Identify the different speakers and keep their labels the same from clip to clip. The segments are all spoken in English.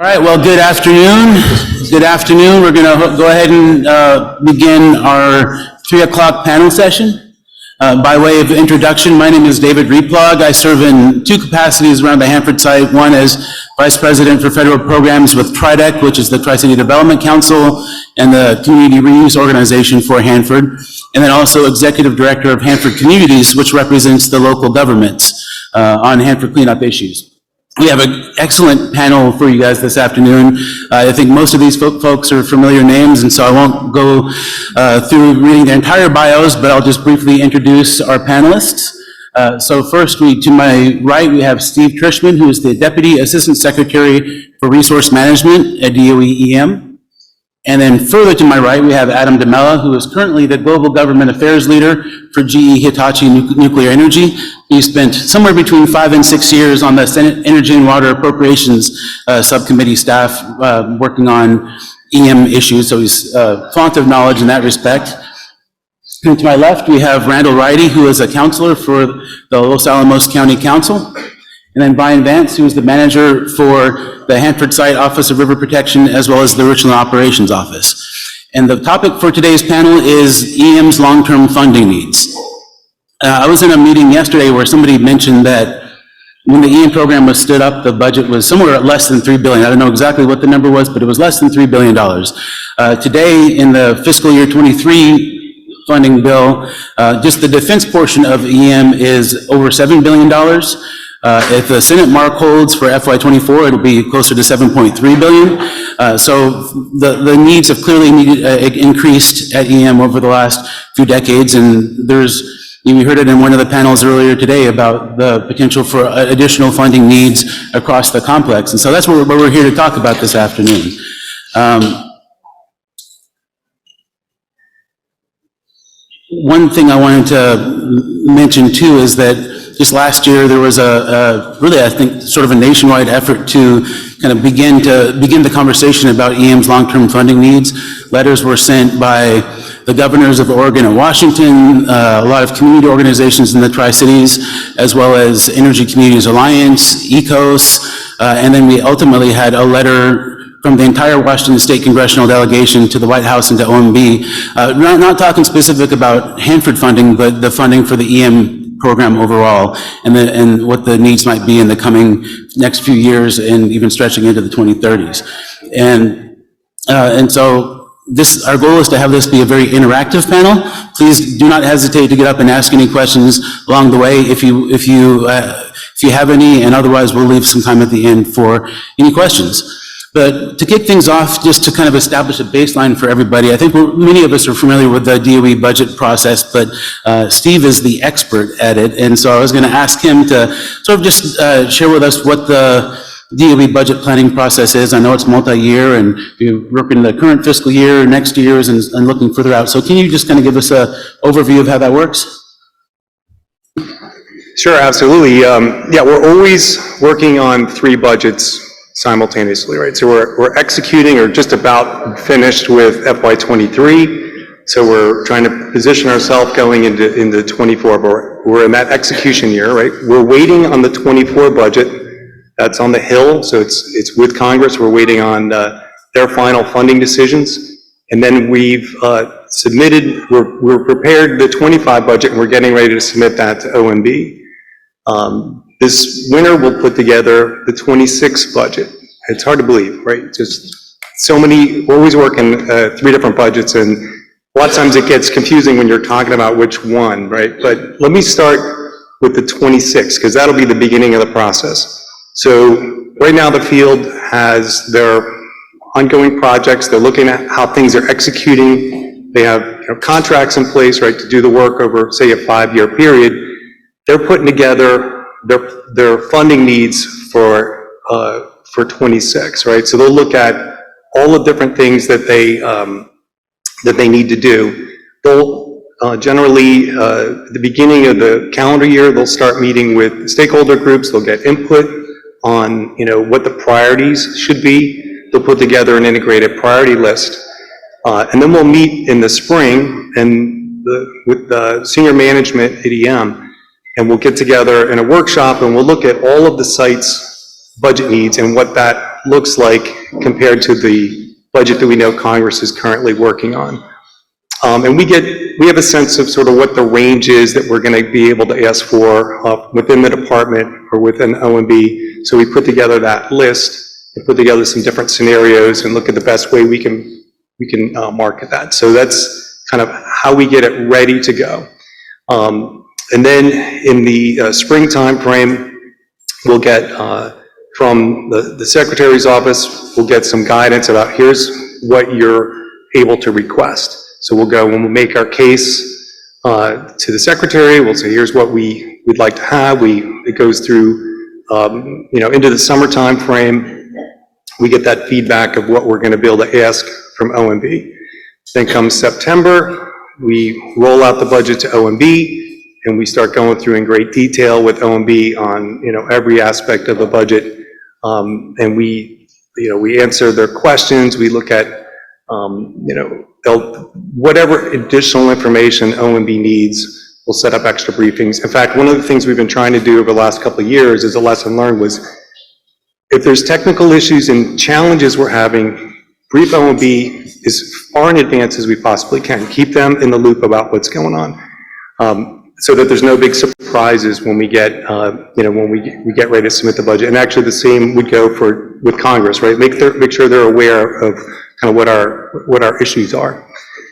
Speaker 1: All right, well, good afternoon. Good afternoon. We're going to go ahead and begin our 3 o'clock panel session. By way of introduction, my name is David Replog. I serve in 2 capacities around the Hanford site. One as Vice President for Federal Programs with TRIDEC, which is the Tri-City Development Council and the Community Reuse Organization for Hanford. And then also Executive Director of Hanford Communities, which represents the local governments on Hanford cleanup issues. We have an excellent panel for you guys this afternoon. I think most of these folks are familiar names, and so I won't go through reading their entire bios, but I'll just briefly introduce our panelists. So first, to my right, we have Steve Trishman, who is the Deputy Assistant Secretary for Resource Management at DOE-EM. And then further to my right, we have Adam DeMella, who is currently the Global Government Affairs Leader for GE Hitachi Nuclear Energy. He spent somewhere between 5 and 6 years on the Senate Energy and Water Appropriations Subcommittee staff working on EM issues, so he's a font of knowledge in that respect. And to my left, we have Randall Ridey, who is a counselor for the Los Alamos County Council. And then Brian Vance, who is the manager for the Hanford Site Office of River Protection, as well as the Richland Operations Office. And the topic for today's panel is EM's long-term funding needs. I was in a meeting yesterday where somebody mentioned that when the EM program was stood up, the budget was somewhere at less than $3 billion. I don't know exactly what the number was, but it was less than $3 billion. Today, in the fiscal year 23 funding bill, just the defense portion of EM is over $7 billion. If the Senate mark holds for FY24, it'll be closer to $7.3 billion. So the needs have clearly increased at EM over the last few decades, and we heard it in one of the panels earlier today about the potential for additional funding needs across the complex. And so that's what we're here to talk about this afternoon. One thing I wanted to mention too is that just last year there was really, I think, sort of a nationwide effort to kind of begin the conversation about EM's long-term funding needs. Letters were sent by the governors of Oregon and Washington, a lot of community organizations in the Tri-Cities, as well as Energy Communities Alliance, ECOS, and then we ultimately had a letter from the entire Washington State congressional delegation to the White House and to OMB, not talking specific about Hanford funding, but the funding for the EM program overall, and what the needs might be in the coming next few years and even stretching into the 2030s. And so our goal is to have this be a very interactive panel. Please do not hesitate to get up and ask any questions along the way if you have any, and otherwise we'll leave some time at the end for any questions. But to kick things off, just to kind of establish a baseline for everybody, I think many of us are familiar with the DOE budget process, but Steve is the expert at it, and so I was going to ask him to sort of just share with us what the DOE budget planning process is. I know it's multi-year, and you're working the current fiscal year, next year's, and looking further out. So can you just kind of give us an overview of how that works?
Speaker 2: Sure, absolutely. Yeah, we're always working on 3 budgets simultaneously, right? So we're executing or just about finished with FY23. So we're trying to position ourselves going into 24, but we're in that execution year, right? We're waiting on the 24 budget. That's on the Hill, so it's with Congress. We're waiting on their final funding decisions. And then we've submitted, we're prepared the 25 budget, and we're getting ready to submit that to OMB. This winter, we'll put together the 26 budget. It's hard to believe, right? Just so many, we're always working 3 different budgets, and a lot of times it gets confusing when you're talking about which one, right? But let me start with the 26, because that'll be the beginning of the process. So right now the field has their ongoing projects. They're looking at how things are executing. They have contracts in place, right, to do the work over, say, a 5-year period. They're putting together their funding needs for 26, right? So they'll look at all the different things that they need to do. They'll generally, at the beginning of the calendar year, they'll start meeting with stakeholder groups. They'll get input on, what the priorities should be. They'll put together an integrated priority list. And then we'll meet in the spring with the senior management at EM, and we'll get together in a workshop and we'll look at all of the site's budget needs and what that looks like compared to the budget that we know Congress is currently working on. And we have a sense of sort of what the range is that we're going to be able to ask for within the department or within OMB. So we put together that list and put together some different scenarios and look at the best way we can market that. So that's kind of how we get it ready to go. And then in the springtime frame, we'll get from the Secretary's office, we'll get some guidance about here's what you're able to request. So we'll go, when we make our case to the Secretary, we'll say here's what we'd like to have. It goes through, into the summertime frame. We get that feedback of what we're going to be able to ask from OMB. Then comes September, we roll out the budget to OMB, and we start going through in great detail with OMB on every aspect of the budget, and we answer their questions. We look at whatever additional information OMB needs. We'll set up extra briefings. In fact, one of the things we've been trying to do over the last couple of years as a lesson learned was, if there's technical issues and challenges we're having, brief OMB as far in advance as we possibly can. Keep them in the loop about what's going on, so that there's no big surprises when we get, when we get ready to submit the budget. And actually, the same would go with Congress, right? Make sure they're aware of kind of what our issues are.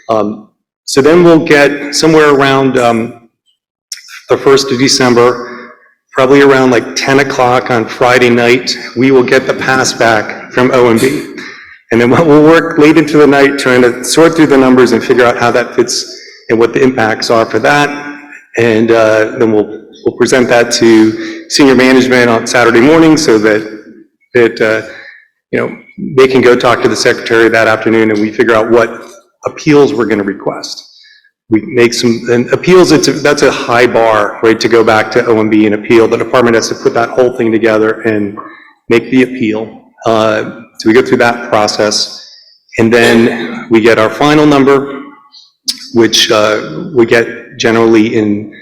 Speaker 2: So then we'll get somewhere around the 1st of December, probably around like 10 o'clock on Friday night, we will get the pass back from OMB. And then we'll work late into the night trying to sort through the numbers and figure out how that fits and what the impacts are for that. And then we'll present that to senior management on Saturday morning so that they can go talk to the Secretary that afternoon, and we figure out what appeals we're going to request. We make and appeals, that's a high bar, right, to go back to OMB and appeal. The department has to put that whole thing together and make the appeal. So we go through that process, and then we get our final number, which we get generally in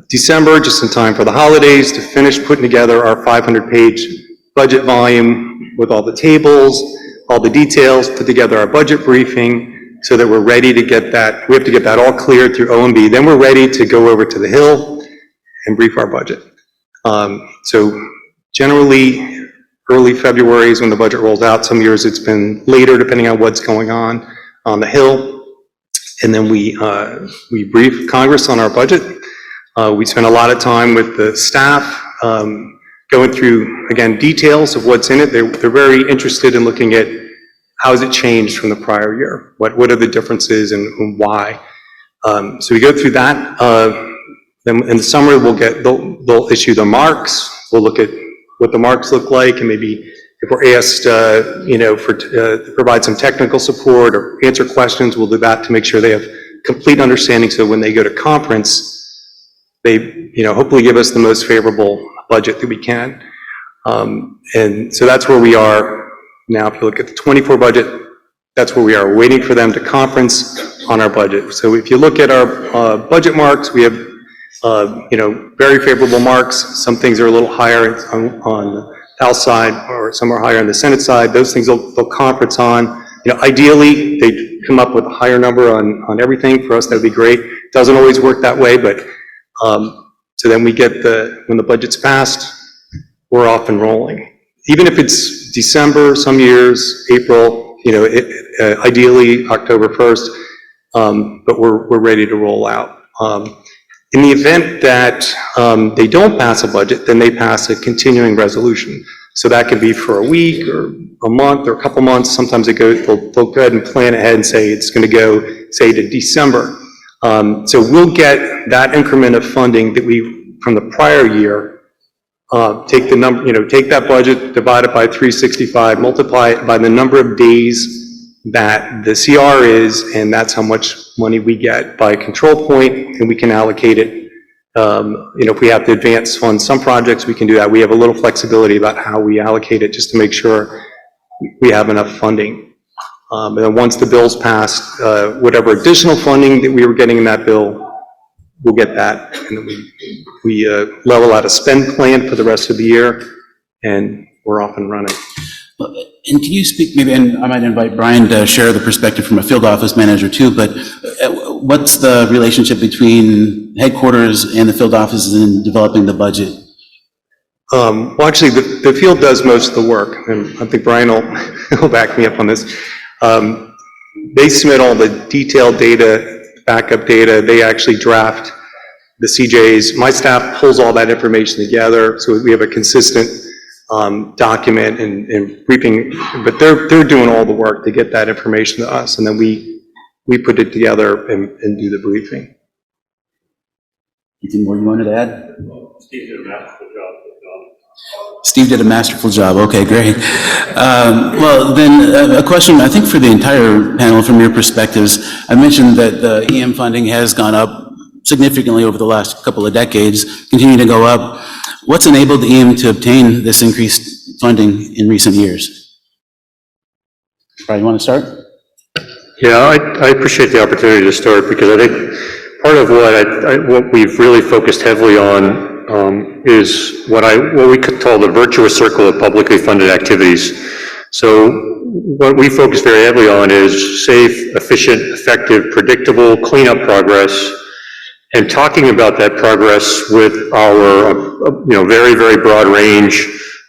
Speaker 2: December, just in time for the holidays, to finish putting together our 500-page budget volume with all the tables, all the details, put together our budget briefing so that we're ready to get that. We have to get that all cleared through OMB. Then we're ready to go over to the Hill and brief our budget. So generally, early February is when the budget rolls out. Some years it's been later, depending on what's going on the Hill. And then we brief Congress on our budget. We spend a lot of time with the staff going through, again, details of what's in it. They're very interested in looking at how has it changed from the prior year? What are the differences and why? So we go through that. Then in the summer, they'll issue the marks. We'll look at what the marks look like, and maybe if we're asked, to provide some technical support or answer questions, we'll do that to make sure they have complete understanding. So when they go to conference, they, hopefully give us the most favorable budget that we can. And so that's where we are now. If you look at the 24 budget, that's where we are. We're waiting for them to conference on our budget. So if you look at our budget marks, we have, very favorable marks. Some things are a little higher on the House side, or some are higher on the Senate side. Those things they'll conference on. Ideally, they come up with a higher number on everything. For us, that would be great. It doesn't always work that way, but so then we get when the budget's passed, we're off and rolling. Even if it's December, some years, April, ideally October 1st, but we're ready to roll out. In the event that they don't pass a budget, then they pass a continuing resolution. So that could be for a week or a month or a couple months. Sometimes they'll go ahead and plan ahead and say it's going to go, say, to December. So we'll get that increment of funding that from the prior year, take the number, take that budget, divide it by 365, multiply it by the number of days that the CR is, and that's how much money we get by control point, and we can allocate it. If we have to advance fund some projects, we can do that. We have a little flexibility about how we allocate it just to make sure we have enough funding. And then once the bill's passed, whatever additional funding that we were getting in that bill, we'll get that. And then we level out a spend plan for the rest of the year, and we're off and running.
Speaker 1: And can you speak, maybe, and I might invite Brian to share the perspective from a field office manager too, but what's the relationship between headquarters and the field offices in developing the budget?
Speaker 2: Well, actually, the field does most of the work, and I think Brian will back me up on this. They submit all the detailed data, backup data. They actually draft the CJs. My staff pulls all that information together, so we have a consistent document and briefing, but they're doing all the work to get that information to us, and then we put it together and do the briefing.
Speaker 1: Anything more you wanted to add?
Speaker 3: Steve did a masterful job.
Speaker 1: Steve did a masterful job. Okay, great. Well, then a question, I think, for the entire panel from your perspectives. I mentioned that the EM funding has gone up significantly over the last couple of decades, continuing to go up. What's enabled EM to obtain this increased funding in recent years? Brian, you want to start?
Speaker 3: Yeah, I appreciate the opportunity to start because I think part of what we've really focused heavily on is what we could call the virtuous circle of publicly funded activities. So what we focus very heavily on is safe, efficient, effective, predictable cleanup progress, and talking about that progress with our very, very broad range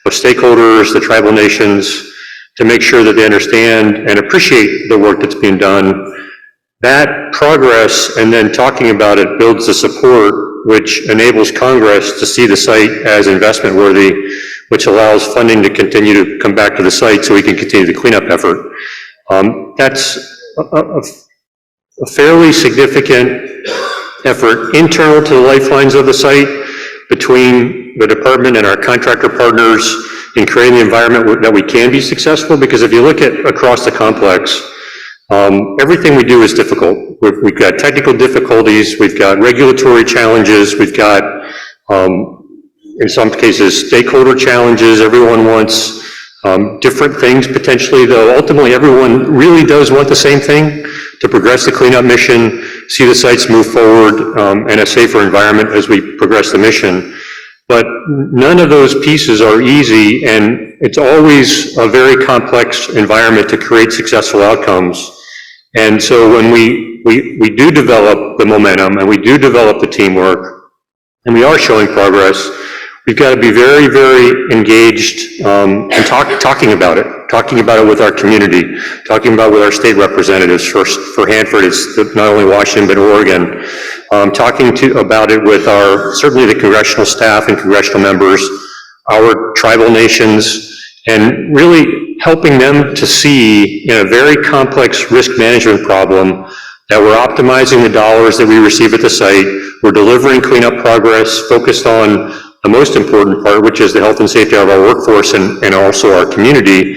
Speaker 3: of stakeholders, the tribal nations, to make sure that they understand and appreciate the work that's being done. That progress and then talking about it builds the support which enables Congress to see the site as investment worthy, which allows funding to continue to come back to the site so we can continue the cleanup effort. That's a fairly significant effort internal to the lifelines of the site between the department and our contractor partners in creating the environment that we can be successful, because if you look at across the complex, everything we do is difficult. We've got technical difficulties, we've got regulatory challenges, we've got, in some cases, stakeholder challenges. Everyone wants different things potentially, though ultimately everyone really does want the same thing, to progress the cleanup mission, see the sites move forward in a safer environment as we progress the mission. But none of those pieces are easy, and it's always a very complex environment to create successful outcomes. And so when we do develop the momentum and we do develop the teamwork and we are showing progress, we've got to be very, very engaged and talking about it with our community, talking about it with our state representatives. For Hanford, it's not only Washington but Oregon. Talking about it with certainly the congressional staff and congressional members, our tribal nations, and really helping them to see in a very complex risk management problem that we're optimizing the dollars that we receive at the site, we're delivering cleanup progress focused on the most important part, which is the health and safety of our workforce and also our community.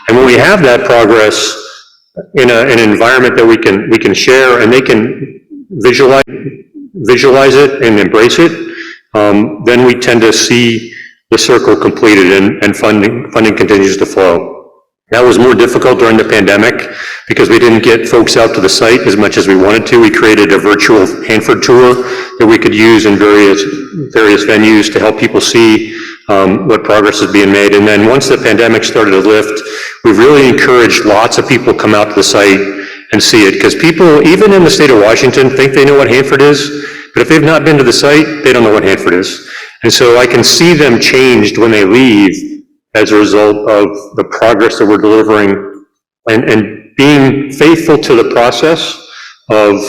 Speaker 3: And when we have that progress in an environment that we can share and they can visualize it and embrace it, then we tend to see the circle completed and funding continues to flow. That was more difficult during the pandemic because we didn't get folks out to the site as much as we wanted to. We created a virtual Hanford tour that we could use in various venues to help people see what progress is being made. And then once the pandemic started to lift, we've really encouraged lots of people to come out to the site and see it, because people, even in the state of Washington, think they know what Hanford is, but if they've not been to the site, they don't know what Hanford is. And so I can see them changed when they leave as a result of the progress that we're delivering and being faithful to the process of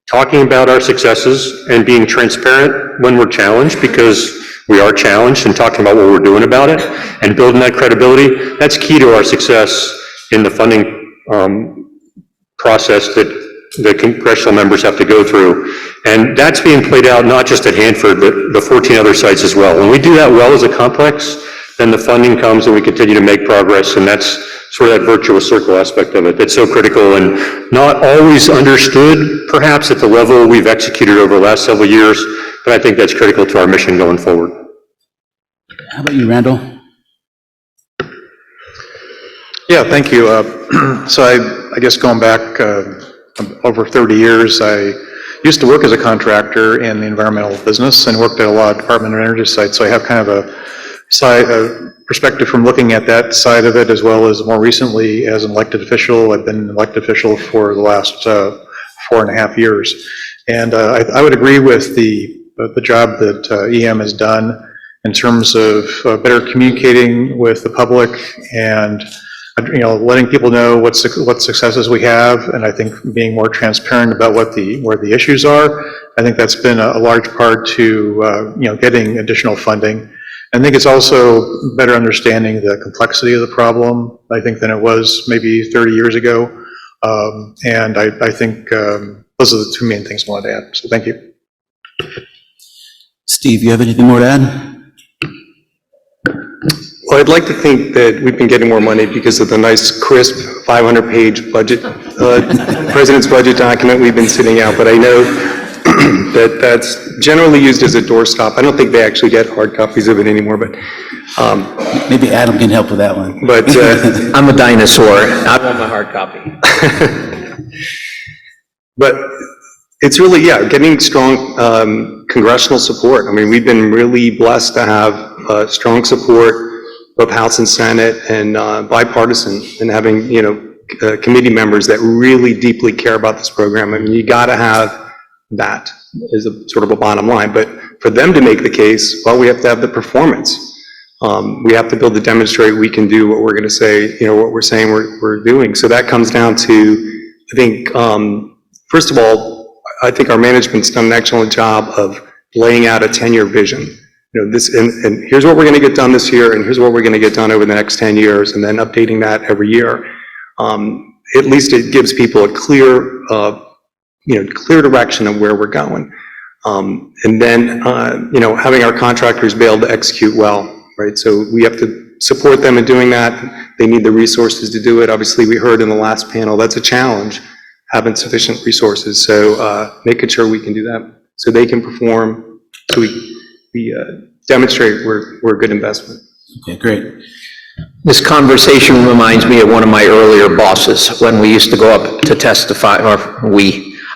Speaker 3: talking about our successes and being transparent when we're challenged, because we are challenged, and talking about what we're doing about it and building that credibility. That's key to our success in the funding process that the congressional members have to go through. And that's being played out not just at Hanford, but the 14 other sites as well. When we do that well as a complex, then the funding comes and we continue to make progress, and that's sort of that virtuous circle aspect of it that's so critical and not always understood, perhaps, at the level we've executed over the last several years, but I think that's critical to our mission going forward.
Speaker 1: How about you, Randall?
Speaker 4: Yeah, thank you. So I guess going back over 30 years, I used to work as a contractor in the environmental business and worked at a lot of Department of Energy sites, so I have kind of a side, perspective from looking at that side of it, as well as more recently as an elected official. I've been an elected official for the last 4.5 years. And I would agree with the job that EM has done in terms of better communicating with the public and letting people know what successes we have, and I think being more transparent about where the issues are. I think that's been a large part to getting additional funding. I think it's also better understanding the complexity of the problem, I think, than it was maybe 30 years ago. And I think those are the two main things I wanted to add. So thank you.
Speaker 1: Steve, you have anything more to add?
Speaker 2: Well, I'd like to think that we've been getting more money because of the nice, crisp, 500-page budget, president's budget document we've been sitting out, but I know that that's generally used as a doorstop. I don't think they actually get hard copies of it anymore, but...
Speaker 1: Maybe Adam can help with that one.
Speaker 2: But
Speaker 5: I'm a dinosaur. I want my hard copy.
Speaker 2: But it's really, getting strong congressional support. I mean, we've been really blessed to have strong support of House and Senate and bipartisan, and having, committee members that really deeply care about this program. I mean, you got to have that as a sort of a bottom line. But for them to make the case, well, we have to have the performance. We have to be able to demonstrate we can do what we're going to say, what we're saying we're doing. So that comes down to, I think, first of all, I think our management's done an excellent job of laying out a 10-year vision. This, and here's what we're going to get done this year, and here's what we're going to get done over the next 10 years, and then updating that every year. At least it gives people a clear, clear direction of where we're going. And then, having our contractors be able to execute well, right? So we have to support them in doing that. They need the resources to do it. Obviously, we heard in the last panel, that's a challenge, having sufficient resources. So making sure we can do that so they can perform, so we demonstrate we're a good investment.
Speaker 1: Okay, great.
Speaker 5: This conversation reminds me of one of my earlier bosses when we used to go up to testify,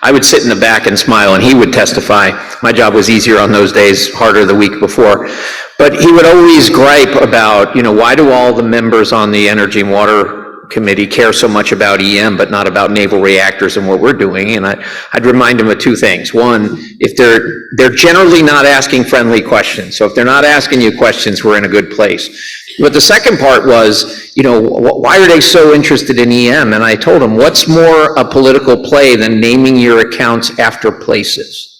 Speaker 5: I would sit in the back and smile and he would testify. My job was easier on those days, harder the week before. But he would always gripe about, why do all the members on the Energy and Water Committee care so much about EM but not about naval reactors and what we're doing? And I'd remind them of two things. One, if they're generally not asking friendly questions. So if they're not asking you questions, we're in a good place. But the second part was, why are they so interested in EM? And I told them, what's more a political play than naming your accounts after places?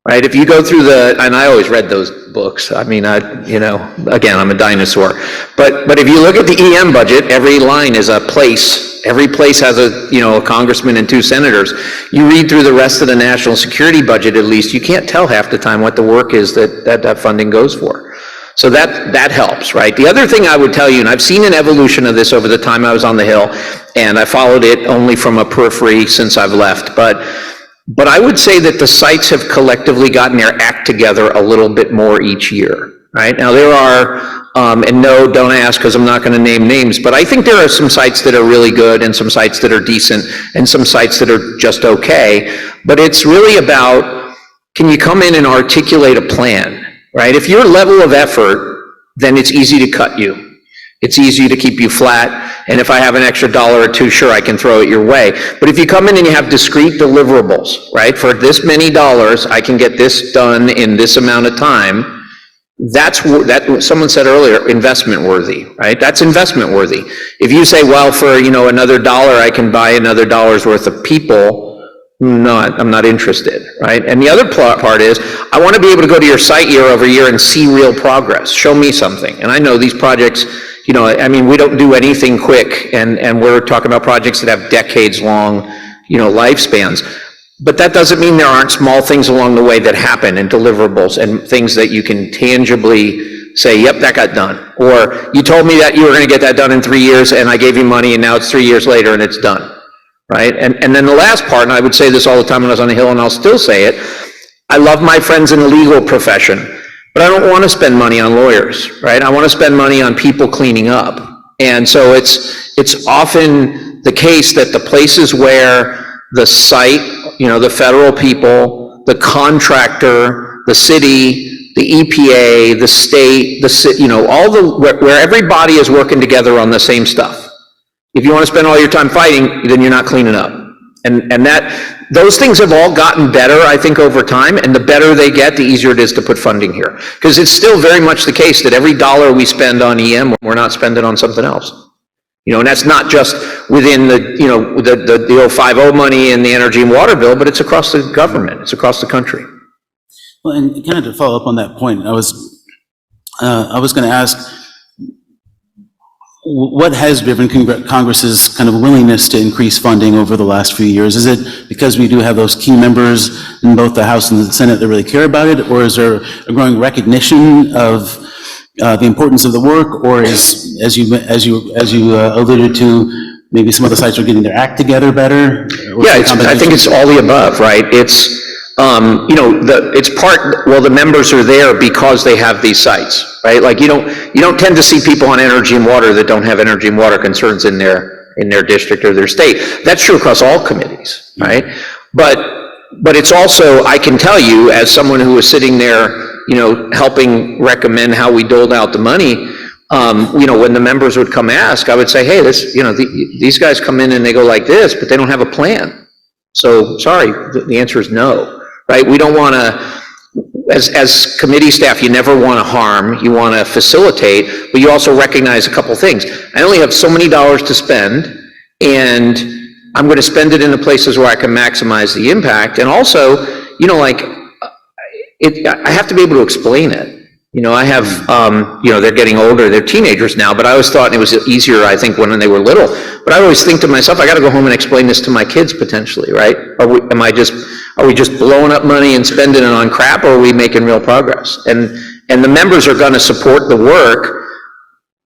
Speaker 5: Right? If you go through and I always read those books. I mean, again, I'm a dinosaur. But if you look at the EM budget, every line is a place. Every place has a congressman and 2 senators. You read through the rest of the national security budget, at least, you can't tell half the time what the work is that funding goes for. So that helps, right? The other thing I would tell you, and I've seen an evolution of this over the time I was on the Hill, and I followed it only from a periphery since I've left, but I would say that the sites have collectively gotten their act together a little bit more each year, right? Now there are, and no, don't ask because I'm not going to name names, but I think there are some sites that are really good and some sites that are decent and some sites that are just okay, but it's really about, can you come in and articulate a plan? Right? If your level of effort, then it's easy to cut you. It's easy to keep you flat, and if I have an extra $1 or $2, sure, I can throw it your way. But if you come in and you have discrete deliverables, right? For this many dollars, I can get this done in this amount of time. That's someone said earlier, investment worthy, right? That's investment worthy. If you say, well, for another $1, I can buy another $1's worth of people. No, I'm not interested, right? And the other part is, I want to be able to go to your site year over year and see real progress. Show me something. And I know these projects, we don't do anything quick, and we're talking about projects that have decades-long, lifespans. But that doesn't mean there aren't small things along the way that happen, and deliverables, and things that you can tangibly say, yep, that got done. Or, you told me that you were going to get that done in 3 years, and I gave you money, and now it's 3 years later, and it's done. Right? And then the last part, and I would say this all the time when I was on the Hill, and I'll still say it, I love my friends in the legal profession, but I don't want to spend money on lawyers, right? I want to spend money on people cleaning up. And so it's often the case that the places where the site, the federal people, the contractor, the city, the EPA, the state, where everybody is working together on the same stuff. If you want to spend all your time fighting, then you're not cleaning up. And those things have all gotten better, I think, over time, and the better they get, the easier it is to put funding here. Because it's still very much the case that every dollar we spend on EM, we're not spending on something else. And that's not just within the 050 money and the energy and water bill, but it's across the government, it's across the country.
Speaker 1: Well, and kind of to follow up on that point, I was going to ask, what has driven Congress's kind of willingness to increase funding over the last few years? Is it because we do have those key members in both the House and the Senate that really care about it, or is there a growing recognition of the importance of the work, or is, as you alluded to, maybe some of the sites are getting their act together better?
Speaker 5: Yeah, I think it's all the above, right? It's the members are there because they have these sites, right? Like you don't tend to see people on energy and water that don't have energy and water concerns in their district or their state. That's true across all committees, right? But it's also, I can tell you, as someone who was sitting there, helping recommend how we doled out the money, when the members would come ask, I would say, hey, these guys come in and they go like this, but they don't have a plan. So, sorry, the answer is no, right? We don't want to, as committee staff, you never want to harm, you want to facilitate, but you also recognize a couple things. I only have so many dollars to spend, and I'm going to spend it in the places where I can maximize the impact, and also, I have to be able to explain it. I have, they're getting older, they're teenagers now, but I always thought it was easier, I think, when they were little. But I always think to myself, I got to go home and explain this to my kids potentially, right? Are we just blowing up money and spending it on crap, or are we making real progress? And the members are going to support the work,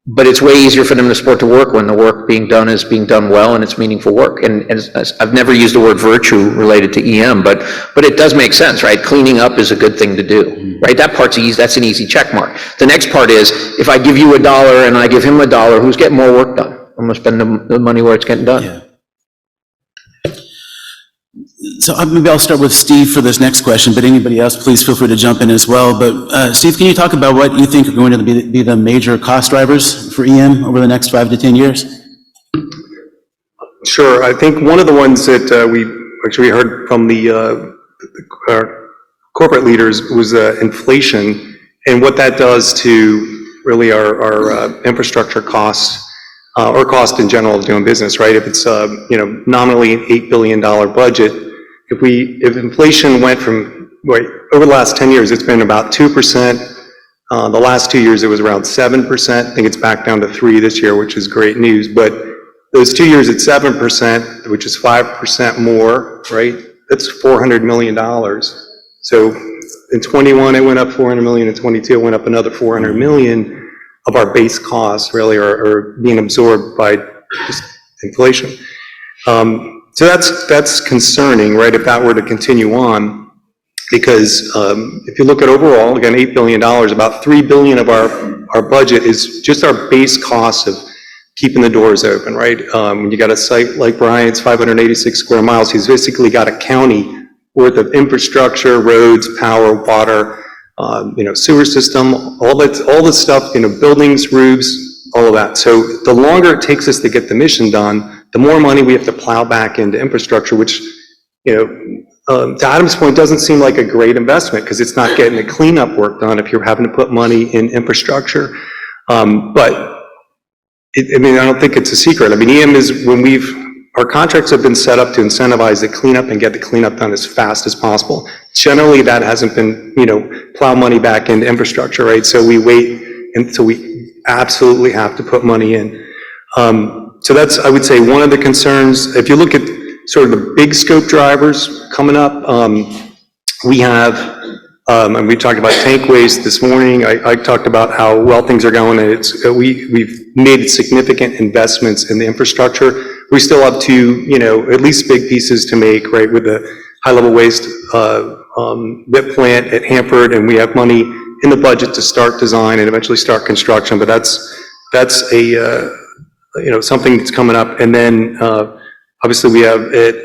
Speaker 5: but it's way easier for them to support the work when the work being done is being done well and it's meaningful work. And I've never used the word virtue related to EM, but it does make sense, right? Cleaning up is a good thing to do, right? That part's easy, that's an easy check mark. The next part is, if I give you $1 and I give him $1, who's getting more work done? I'm gonna spend the money where it's getting done.
Speaker 1: Yeah. So maybe I'll start with Steve for this next question, but anybody else, please feel free to jump in as well. But Steve, can you talk about what you think are going to be the major cost drivers for EM over the next 5 to 10 years?
Speaker 2: Sure. I think one of the ones that we actually heard from the corporate leaders was inflation, and what that does to really our infrastructure costs, or cost in general of doing business, right? If it's nominally an $8 billion budget, if inflation went from, over the last 10 years, it's been about 2%. The last 2 years, it was around 7%. I think it's back down to 3% this year, which is great news. But those 2 years at 7%, which is 5% more, right? That's $400 million. So in 21, it went up $400 million. In 22, it went up another $400 million of our base costs really are being absorbed by just inflation. So that's concerning, right, if that were to continue on, because if you look at overall, again, $8 billion, about $3 billion of our budget is just our base costs of keeping the doors open, right? When you got a site like Bryant's, 586 square miles, he's basically got a county worth of infrastructure, roads, power, water, sewer system, all this stuff, buildings, roofs, all of that. So the longer it takes us to get the mission done, the more money we have to plow back into infrastructure, which, to Adam's point, doesn't seem like a great investment because it's not getting the cleanup work done if you're having to put money in infrastructure. But I don't think it's a secret. EM is, our contracts have been set up to incentivize the cleanup and get the cleanup done as fast as possible. Generally, that hasn't been, plow money back into infrastructure, right? So we wait until we absolutely have to put money in. So that's, I would say, one of the concerns. If you look at sort of the big scope drivers coming up, we have, and we talked about tank waste this morning. I talked about how well things are going, and we've made significant investments in the infrastructure. We still have two, at least big pieces to make, right, with the high-level waste WIP plant at Hanford, and we have money in the budget to start design and eventually start construction, but that's a something that's coming up. And then obviously we have at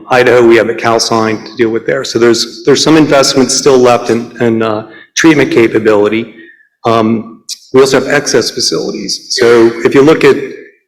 Speaker 2: Idaho, we have a calcine to deal with there. So there's some investments still left in treatment capability. We also have excess facilities. So if you look at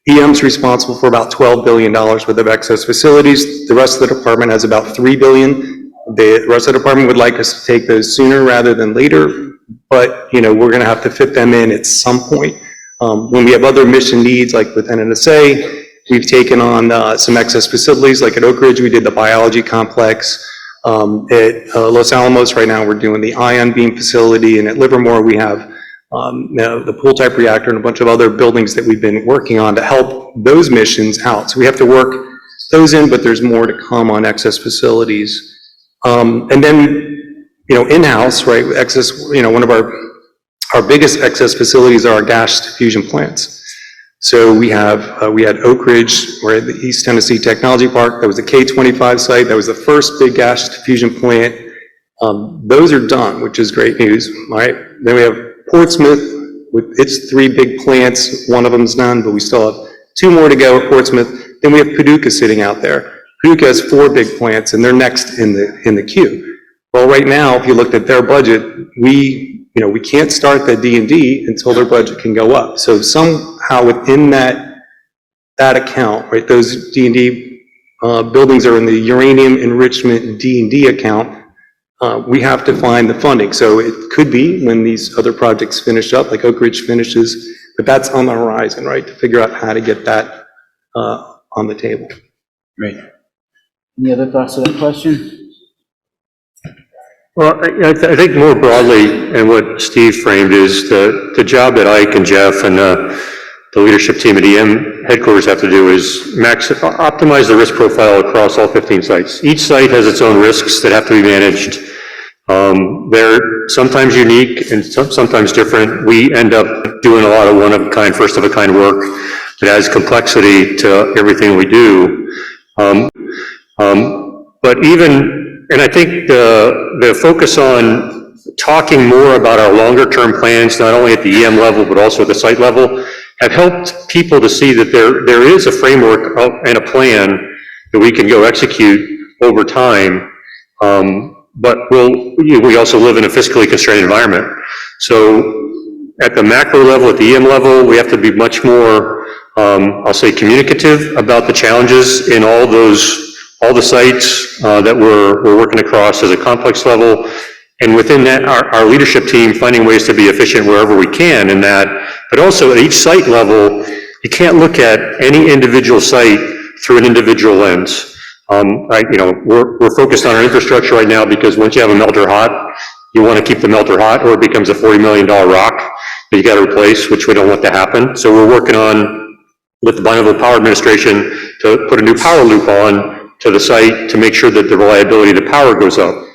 Speaker 2: EM's responsible for about $12 billion worth of excess facilities. The rest of the department has about $3 billion. The rest of the department would like us to take those sooner rather than later, but we're going to have to fit them in at some point. When we have other mission needs, like with NNSA, we've taken on some excess facilities, like at Oak Ridge, we did the biology complex. At Los Alamos, right now, we're doing the ion beam facility, and at Livermore, we have the pool-type reactor and a bunch of other buildings that we've been working on to help those missions out. So we have to work those in, but there's more to come on excess facilities. And then, in-house, right, excess, one of our biggest excess facilities are our gas diffusion plants. So we had Oak Ridge, we're at the East Tennessee Technology Park. That was the K-25 site. That was the first big gas diffusion plant. Those are done, which is great news, right? Then we have Portsmouth with its 3 big plants. One of them's done, but we still have 2 more to go at Portsmouth. Then we have Paducah sitting out there. Paducah has 4 big plants, and they're next in the queue. Well, right now, if you looked at their budget, we can't start the D&D until their budget can go up. So somehow within that account, right, those D&D buildings are in the uranium enrichment D&D account. We have to find the funding. So it could be when these other projects finish up, like Oak Ridge finishes, but that's on the horizon, right, to figure out how to get that on the table.
Speaker 1: Great. Any other thoughts on that question?
Speaker 3: Well, I think more broadly, and what Steve framed is the job that Ike and Jeff and the leadership team at EM headquarters have to do is optimize the risk profile across all 15 sites. Each site has its own risks that have to be managed. They're sometimes unique and sometimes different. We end up doing a lot of one-of-a-kind, first-of-a-kind work that adds complexity to everything we do. But and I think the focus on talking more about our longer-term plans, not only at the EM level, but also at the site level, have helped people to see that there is a framework and a plan that we can go execute over time. But we also live in a fiscally constrained environment. So at the macro level, at the EM level, we have to be much more, I'll say, communicative about the challenges in all the sites that we're working across as a complex level. And within that, our leadership team finding ways to be efficient wherever we can in that. But also at each site level, you can't look at any individual site through an individual lens. We're focused on our infrastructure right now because once you have a melter hot, you want to keep the melter hot or it becomes a $40 million rock that you got to replace, which we don't want to happen. So we're working on, with the Bonneville Power Administration, to put a new power loop on to the site to make sure that the reliability of the power goes up.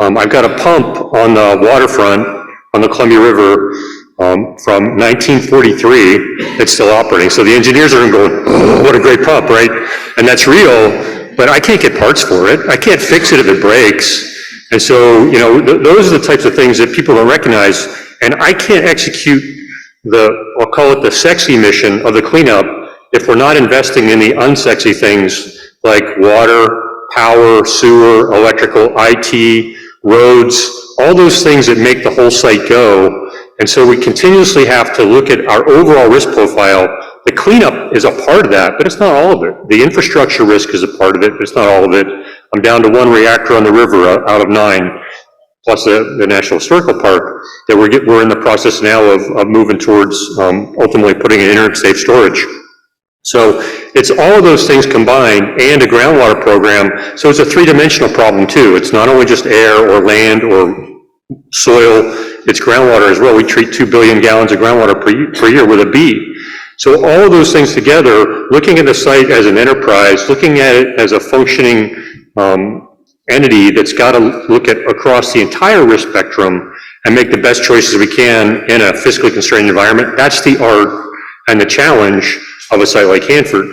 Speaker 3: I've got a pump on the waterfront on the Columbia River from 1943 that's still operating. So the engineers are going, oh, what a great pump, right? And that's real, but I can't get parts for it. I can't fix it if it breaks. And so, those are the types of things that people don't recognize. And I can't execute I'll call it the sexy mission of the cleanup if we're not investing in the unsexy things like water, power, sewer, electrical, IT, roads, all those things that make the whole site go. And so we continuously have to look at our overall risk profile. The cleanup is a part of that, but it's not all of it. The infrastructure risk is a part of it, but it's not all of it. I'm down to 1 reactor on the river out of 9, plus the National Historical Park that we're in the process now of moving towards ultimately putting in safe storage. So it's all of those things combined and a groundwater program. So it's a 3-dimensional problem too. It's not only just air or land or soil, it's groundwater as well. We treat 2 billion gallons of groundwater per year with a B. So all of those things together, looking at the site as an enterprise, looking at it as a functioning entity that's got to look at across the entire risk spectrum and make the best choices we can in a fiscally constrained environment, that's the art and the challenge of a site like Hanford.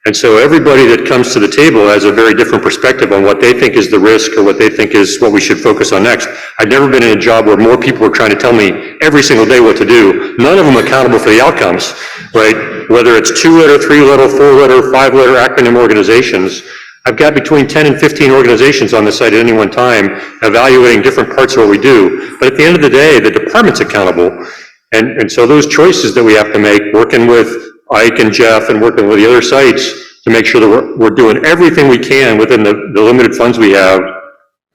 Speaker 3: And so everybody that comes to the table has a very different perspective on what they think is the risk or what they think is what we should focus on next. I've never been in a job where more people are trying to tell me every single day what to do, none of them accountable for the outcomes, right? Whether it's 2-letter, 3-letter, 4-letter, 5-letter acronym organizations, I've got between 10 and 15 organizations on the site at any one time evaluating different parts of what we do. But at the end of the day, the department's accountable. And so those choices that we have to make, working with Ike and Jeff and working with the other sites to make sure that we're doing everything we can within the limited funds we have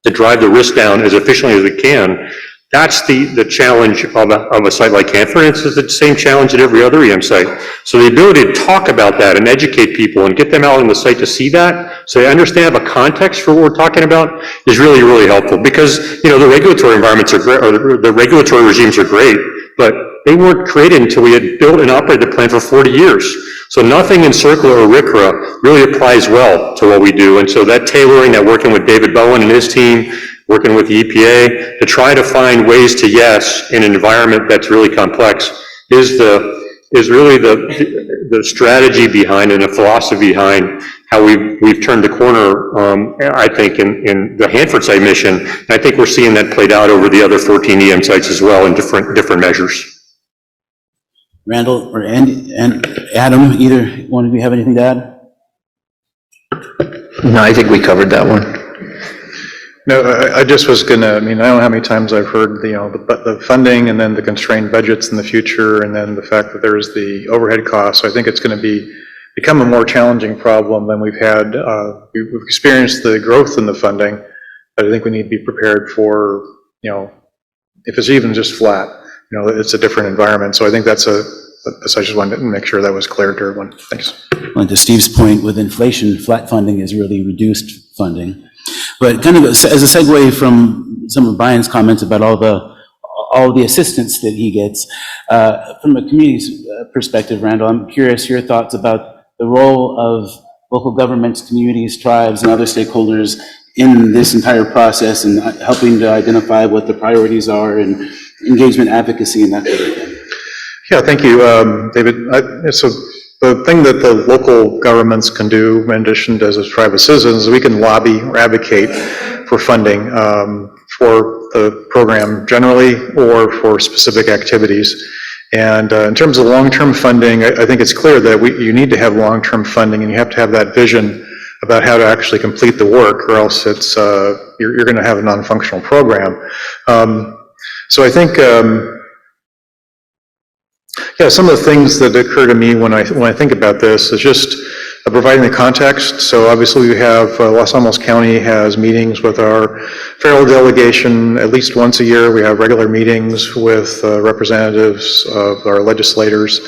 Speaker 3: to drive the risk down as efficiently as we can. That's the challenge of a site like Hanford. It's the same challenge at every other EM site. So the ability to talk about that and educate people and get them out on the site to see that, so they understand, have a context for what we're talking about, is really, really helpful. Because, you know, the regulatory environments are great, or the regulatory regimes are great, but they weren't created until we had built and operated the plant for 40 years. So nothing in Circular or RCRA really applies well to what we do. And so that tailoring, that working with David Bowen and his team, working with the EPA, to try to find ways to yes in an environment that's really complex is really the strategy behind and the philosophy behind how we've turned the corner, I think, in the Hanford site mission. And I think we're seeing that played out over the other 14 EM sites as well in different measures.
Speaker 1: Randall or Andy and Adam, either one of you have anything to add?
Speaker 5: No, I think we covered that one.
Speaker 4: No, I just was gonna, I mean, I don't know how many times I've heard, you know, the funding and then the constrained budgets in the future, and then the fact that there's the overhead costs. So I think it's gonna become a more challenging problem than we've had. We've experienced the growth in the funding, but I think we need to be prepared for, you know, if it's even just flat, you know, it's a different environment. So I think I just wanted to make sure that was clear to everyone. Thanks.
Speaker 1: Well, to Steve's point, with inflation, flat funding is really reduced funding. But kind of as a segue from some of Brian's comments about all the assistance that he gets, from a community's perspective, Randall, I'm curious your thoughts about the role of local governments, communities, tribes, and other stakeholders in this entire process and helping to identify what the priorities are and engagement, advocacy, and that sort of thing.
Speaker 4: Yeah, thank you, David. So the thing that the local governments can do, in addition to as private citizens, we can lobby or advocate for funding for the program generally or for specific activities. And in terms of long-term funding, I think it's clear that you need to have long-term funding, and you have to have that vision about how to actually complete the work, or else it's you're going to have a non-functional program. So I think. Yeah, some of the things that occur to me when I think about this is just providing the context. So obviously we have, Los Alamos County has meetings with our federal delegation at least once a year. We have regular meetings with representatives of our legislators,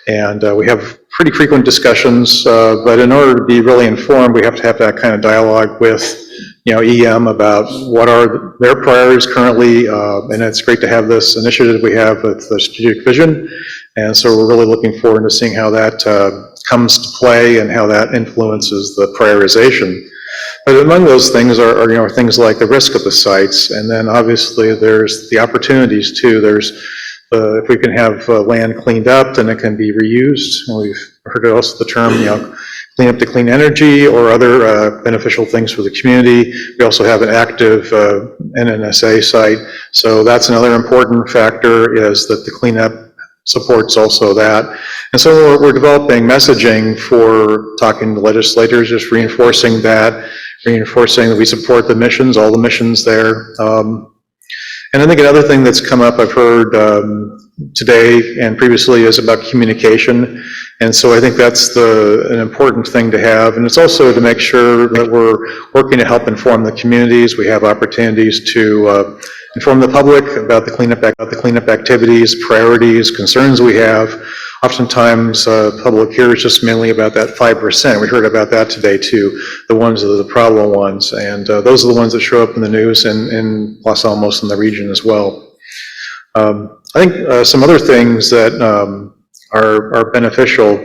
Speaker 4: and we have pretty frequent discussions, but in order to be really informed, we have to have that kind of dialogue with, you know, EM about what are their priorities currently, and it's great to have this initiative we have with the strategic vision, and so we're really looking forward to seeing how that comes to play and how that influences the prioritization. But among those things are you know, things like the risk of the sites, and then obviously there's the opportunities too. There's if we can have land cleaned up, then it can be reused. And we've heard also the term, you know, clean up to clean energy or other beneficial things for the community. We also have an active NNSA site. So that's another important factor, is that the cleanup supports also that. And so we're developing messaging for talking to legislators, just reinforcing that, reinforcing that we support the missions, all the missions there. And I think another thing that's come up, I've heard today and previously, is about communication. And so I think that's an important thing to have. And it's also to make sure that we're working to help inform the communities. We have opportunities to inform the public about the cleanup activities, priorities, concerns we have. Oftentimes, public hears just mainly about that 5%. We heard about that today too, the ones that are the problem ones. And those are the ones that show up in the news in Los Alamos and the region as well. I think some other things that are beneficial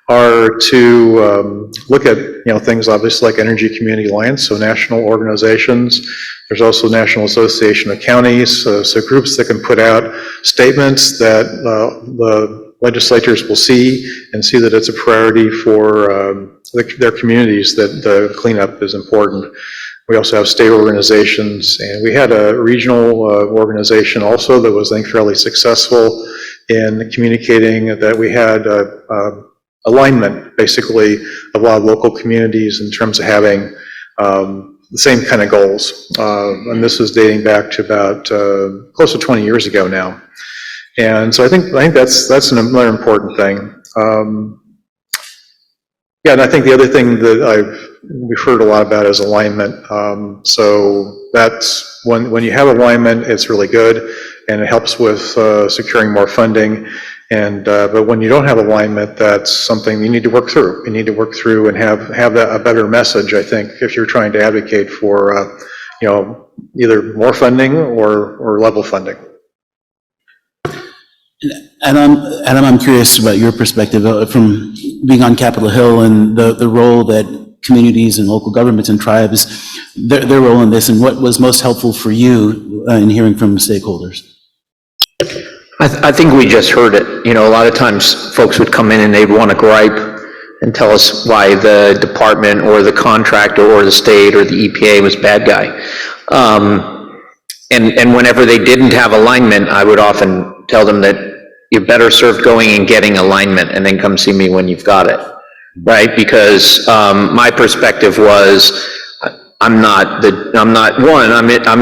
Speaker 4: are to look at, you know, things obviously like Energy Community Alliance, so national organizations. There's also National Association of Counties, so groups that can put out statements that the legislatures will see and see that it's a priority for their communities, that the cleanup is important. We also have state organizations, and we had a regional organization also that was, I think, fairly successful in communicating that we had alignment, basically, of a lot of local communities in terms of having the same kind of goals. And this is dating back to about close to 20 years ago now. And so I think that's another important thing. Yeah, and I think the other thing that we've heard a lot about is alignment. So that's when you have alignment, it's really good, and it helps with securing more funding. And but when you don't have alignment, that's something you need to work through. You need to work through and have that a better message, I think, if you're trying to advocate for either more funding or level funding.
Speaker 1: Adam, I'm curious about your perspective from being on Capitol Hill and the role that communities and local governments and tribes, their role in this, and what was most helpful for you in hearing from stakeholders.
Speaker 5: I think we just heard it. A lot of times folks would come in and they'd want to gripe and tell us why the department or the contractor or the state or the EPA was bad guy. And whenever they didn't have alignment, I would often tell them that you're better served going and getting alignment and then come see me when you've got it, right? Because my perspective was, I'm in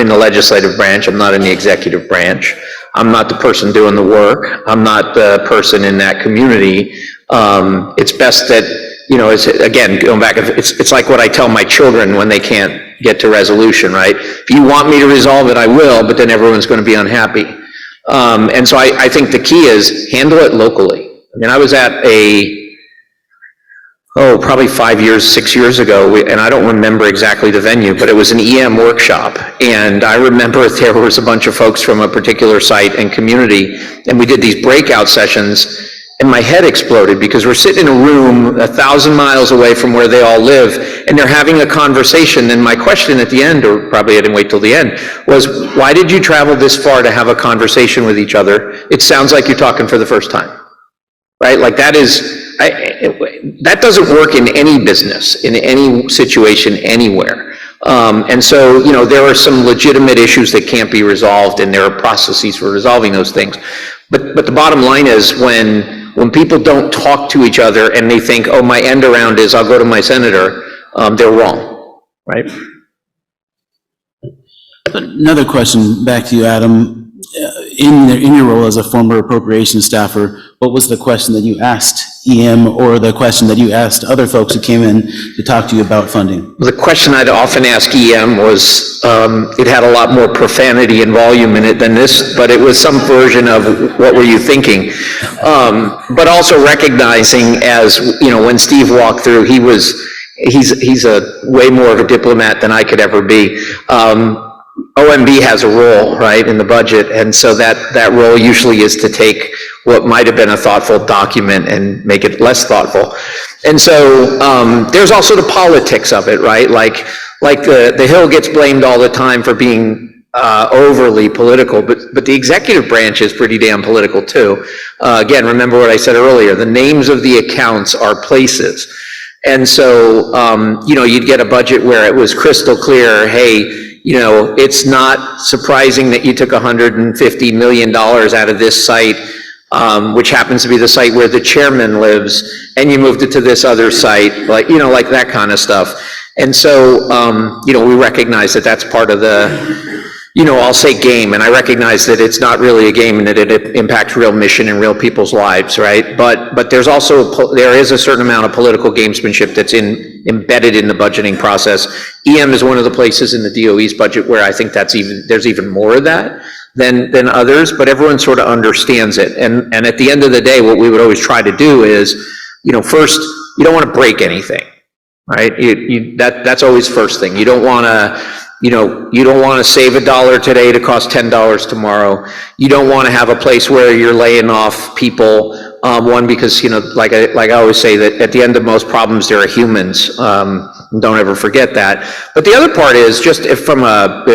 Speaker 5: the legislative branch, I'm not in the executive branch. I'm not the person doing the work. I'm not the person in that community. It's best that, it's, again, going back, it's like what I tell my children when they can't get to resolution, right? If you want me to resolve it, I will, but then everyone's going to be unhappy. And so I think the key is handle it locally. I mean, I was at probably 6 years ago, and I don't remember exactly the venue, but it was an EM workshop. And I remember there was a bunch of folks from a particular site and community, and we did these breakout sessions, and my head exploded because we're sitting in a room 1,000 miles away from where they all live, and they're having a conversation. And my question at the end, or probably I didn't wait till the end, was, why did you travel this far to have a conversation with each other? It sounds like you're talking for the first time, right? Like that doesn't work in any business, in any situation, anywhere. And so, there are some legitimate issues that can't be resolved, and there are processes for resolving those things. But the bottom line is when people don't talk to each other and they think, oh, my end around is I'll go to my senator, they're wrong, right?
Speaker 1: Another question back to you, Adam. In your role as a former appropriations staffer, what was the question that you asked EM, or the question that you asked other folks who came in to talk to you about funding? The
Speaker 5: question I'd often ask EM was, it had a lot more profanity and volume in it than this, but it was some version of what were you thinking? But also recognizing, as when Steve walked through, he's a way more of a diplomat than I could ever be. OMB has a role, right, in the budget, and so that role usually is to take what might have been a thoughtful document and make it less thoughtful. And so there's also the politics of it, right? Like the Hill gets blamed all the time for being overly political, but the executive branch is pretty damn political too. Again, remember what I said earlier, the names of the accounts are places. And so, you'd get a budget where it was crystal clear, hey, it's not surprising that you took $150 million out of this site, which happens to be the site where the chairman lives, and you moved it to this other site, like that kind of stuff. And so, we recognize that that's part of the, I'll say game, and I recognize that it's not really a game and that it impacts real mission and real people's lives, right? But there is a certain amount of political gamesmanship that's embedded in the budgeting process. EM is one of the places in the DOE's budget where I think there's even more of that than others, but everyone sort of understands it. And at the end of the day, what we would always try to do is, first, you don't want to break anything, right? That's always first thing. You don't want to, you don't want to save $1 today to cost $10 tomorrow. You don't want to have a place where you're laying off people. One, because, like I always say, that at the end of most problems, there are humans. Don't ever forget that. But the other part is, just if from a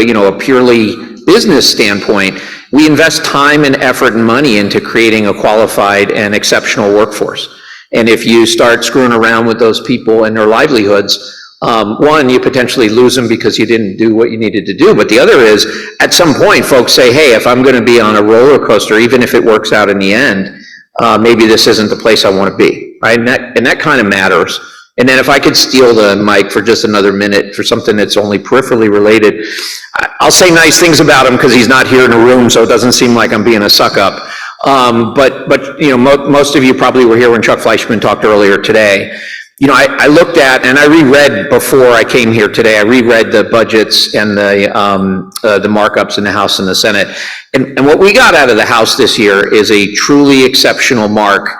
Speaker 5: purely business standpoint, we invest time and effort and money into creating a qualified and exceptional workforce. And if you start screwing around with those people and their livelihoods, one, you potentially lose them because you didn't do what you needed to do. But the other is, at some point, folks say, hey, if I'm going to be on a roller coaster, even if it works out in the end, maybe this isn't the place I want to be, right? And that kind of matters. And then if I could steal the mic for just another minute for something that's only peripherally related, I'll say nice things about him because he's not here in the room, so it doesn't seem like I'm being a suck-up. But you know, most of you probably were here when Chuck Fleischman talked earlier today. You know, I looked at, and I reread before I came here today, I reread the budgets and the markups in the House and the Senate. And what we got out of the House this year is a truly exceptional mark,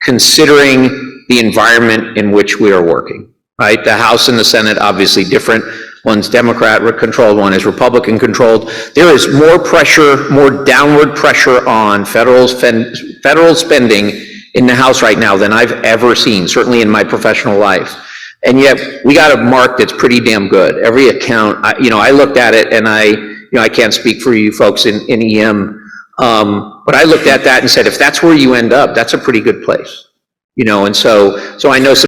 Speaker 5: considering the environment in which we are working, right? The House and the Senate, obviously different. One's Democrat-controlled, one is Republican-controlled. There is more pressure, more downward pressure on federal spending in the House right now than I've ever seen, certainly in my professional life. And yet, we got a mark that's pretty damn good. Every account, I looked at it, and I can't speak for you folks in EM, but I looked at that and said, if that's where you end up, that's a pretty good place. And so I know some,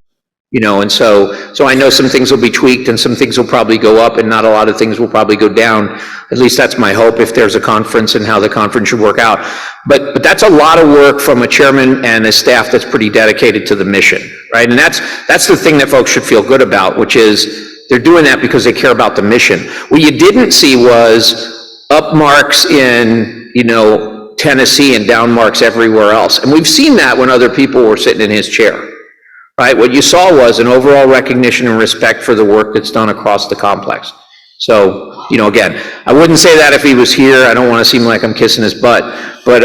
Speaker 5: so I know some things will be tweaked and some things will probably go up and not a lot of things will probably go down. At least that's my hope if there's a conference and how the conference should work out. But that's a lot of work from a chairman and a staff that's pretty dedicated to the mission, right? And that's the thing that folks should feel good about, which is they're doing that because they care about the mission. What you didn't see was up marks in, Tennessee and down marks everywhere else. And we've seen that when other people were sitting in his chair, right? What you saw was an overall recognition and respect for the work that's done across the complex. So, again, I wouldn't say that if he was here. I don't want to seem like I'm kissing his butt, but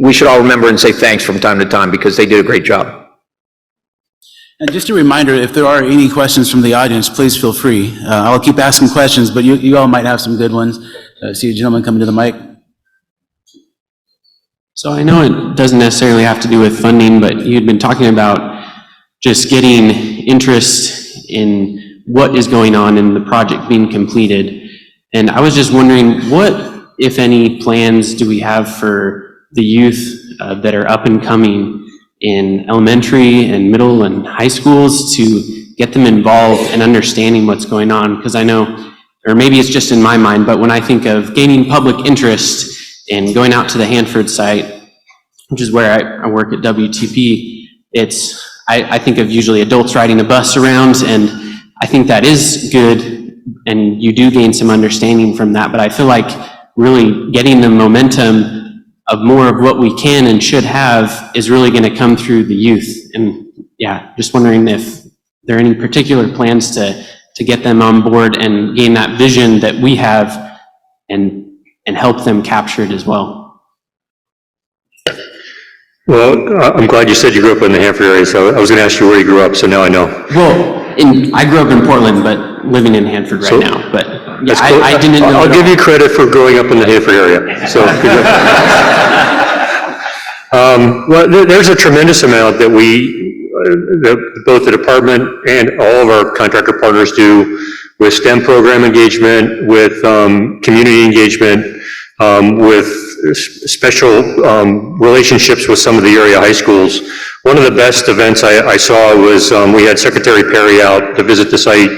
Speaker 5: we should all remember and say thanks from time to time because they did a great job.
Speaker 1: And just a reminder, if there are any questions from the audience, please feel free. I'll keep asking questions, but you all might have some good ones. See a gentleman coming to the mic.
Speaker 6: So I know it doesn't necessarily have to do with funding, but you'd been talking about just getting interest in what is going on in the project being completed. And I was just wondering, what, if any, plans do we have for the youth that are up and coming in elementary and middle and high schools to get them involved and understanding what's going on? Because I know, or maybe it's just in my mind, but when I think of gaining public interest and going out to the Hanford site, which is where I work at WTP, I think of usually adults riding a bus around, and I think that is good, and you do gain some understanding from that, but I feel like really getting the momentum of more of what we can and should have is really going to come through the youth. And yeah, just wondering if there are any particular plans to get them on board and gain that vision that we have and help them capture it as well.
Speaker 3: Well, I'm glad you said you grew up in the Hanford area, so I was going to ask you where you grew up, so now I know.
Speaker 6: Well, I grew up in Portland, but living in Hanford right now. But yeah, I didn't know.
Speaker 3: I'll give you credit for growing up in the Hanford area. So, well, there's a tremendous amount that both the department and all of our contractor partners do with STEM program engagement, with community engagement, with special relationships with some of the area high schools. One of the best events I saw was we had Secretary Perry out to visit the site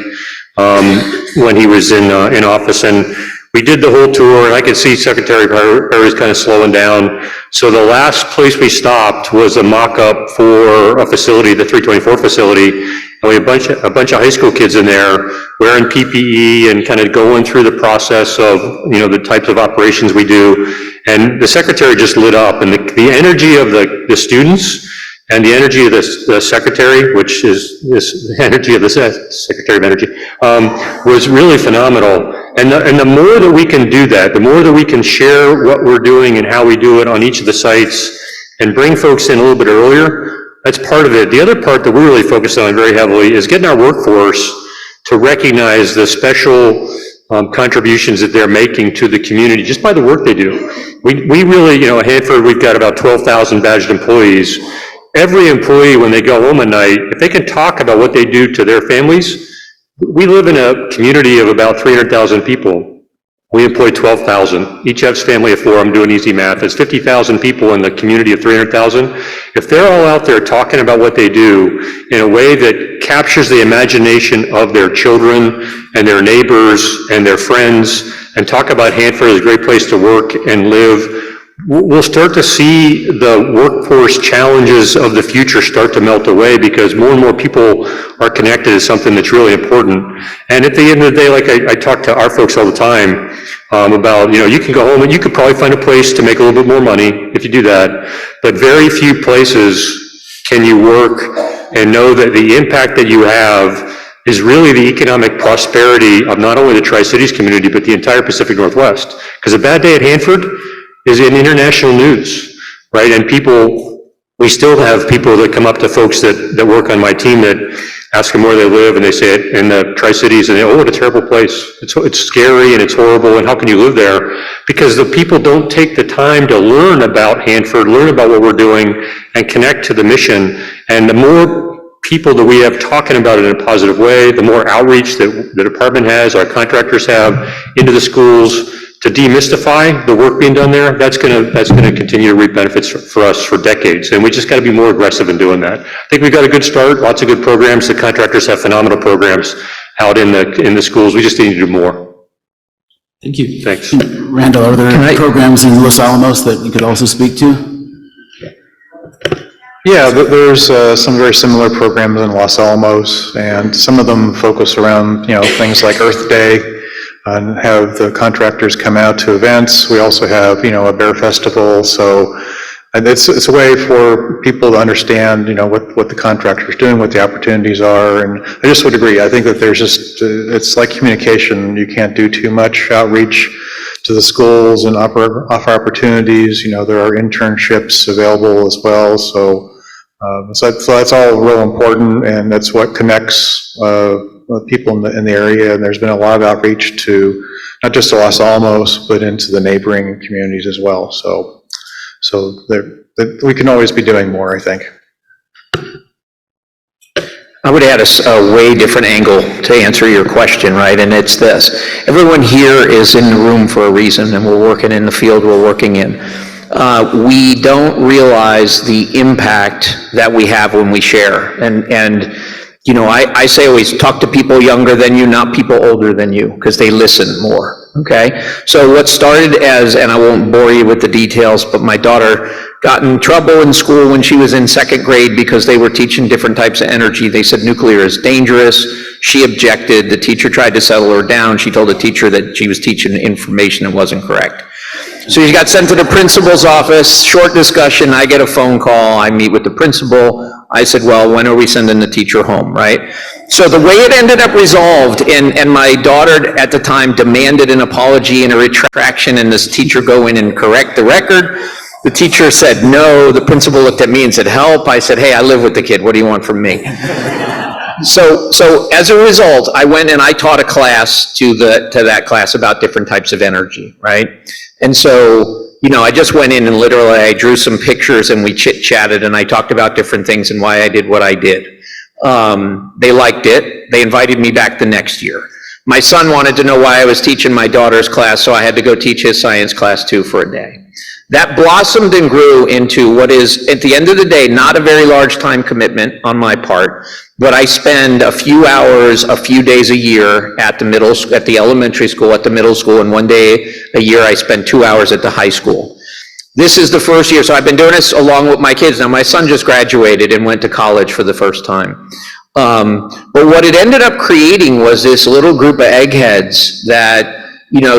Speaker 3: when he was in office, and we did the whole tour, and I could see Secretary Perry's kind of slowing down. So the last place we stopped was a mock-up for a facility, the 324 facility, and we had a bunch of high school kids in there wearing PPE and kind of going through the process of, the types of operations we do. And the secretary just lit up, and the energy of the students and the energy of the secretary, which is the energy of the Secretary of Energy, was really phenomenal. And the more that we can do that, the more that we can share what we're doing and how we do it on each of the sites and bring folks in a little bit earlier, that's part of it. The other part that we're really focused on very heavily is getting our workforce to recognize the special contributions that they're making to the community just by the work they do. We really, at Hanford, we've got about 12,000 badged employees. Every employee, when they go home at night, if they can talk about what they do to their families, we live in a community of about 300,000 people. We employ 12,000. Each has a family of 4. I'm doing easy math. There's 50,000 people in the community of 300,000. If they're all out there talking about what they do in a way that captures the imagination of their children and their neighbors and their friends, and talk about Hanford as a great place to work and live, we'll start to see the workforce challenges of the future start to melt away because more and more people are connected to something that's really important. And at the end of the day, like I talk to our folks all the time about, you can go home and you could probably find a place to make a little bit more money if you do that, but very few places can you work and know that the impact that you have is really the economic prosperity of not only the Tri-Cities community, but the entire Pacific Northwest. Because a bad day at Hanford is in international news, right? And we still have people that come up to folks that work on my team that ask them where they live, and they say it in the Tri-Cities, and they, oh, what a terrible place. It's scary and it's horrible, and how can you live there? Because the people don't take the time to learn about Hanford, learn about what we're doing, and connect to the mission. And the more people that we have talking about it in a positive way, the more outreach that the department has, our contractors have into the schools to demystify the work being done there, that's gonna continue to reap benefits for us for decades. And we just gotta be more aggressive in doing that. I think we've got a good start, lots of good programs. The contractors have phenomenal programs out in the schools. We just need to do more.
Speaker 6: Thank you.
Speaker 3: Thanks.
Speaker 1: Randall, are there programs in Los Alamos that you could also speak to?
Speaker 4: Yeah, there's some very similar programs in Los Alamos, and some of them focus around, things like Earth Day, and have the contractors come out to events. We also have, a bear festival, and it's a way for people to understand, what the contractor's doing, what the opportunities are, and I just would agree. I think that there's just, it's like communication. You can't do too much outreach to the schools and offer opportunities. There are internships available as well, so that's all real important, and that's what connects people in the area. And there's been a lot of outreach to not just to Los Alamos, but into the neighboring communities as well. So we can always be doing more, I think.
Speaker 5: I would add a way different angle to answer your question, right? And it's this. Everyone here is in the room for a reason, and we're working in the field we're working in. We don't realize the impact that we have when we share. And I say always talk to people younger than you, not people older than you, because they listen more, okay? So what started as, and I won't bore you with the details, but my daughter got in trouble in school when she was in second grade because they were teaching different types of energy. They said nuclear is dangerous. She objected. The teacher tried to settle her down. She told the teacher that she was teaching information that wasn't correct. So she got sent to the principal's office, short discussion, I get a phone call, I meet with the principal. I said, well, when are we sending the teacher home, right? So the way it ended up resolved, and my daughter at the time demanded an apology and a retraction, and this teacher go in and correct the record. The teacher said no. The principal looked at me and said, help. I said, hey, I live with the kid, what do you want from me? So as a result, I went and I taught a class to that class about different types of energy, right? And so, I just went in and literally I drew some pictures and we chit-chatted and I talked about different things and why I did what I did. They liked it. They invited me back the next year. My son wanted to know why I was teaching my daughter's class, so I had to go teach his science class too for a day. That blossomed and grew into what is, at the end of the day, not a very large time commitment on my part, but I spend a few hours, a few days a year at the elementary school, at the middle school, and one day a year I spend 2 hours at the high school. This is the first year, so I've been doing this along with my kids. Now, my son just graduated and went to college for the first time. But what it ended up creating was this little group of eggheads that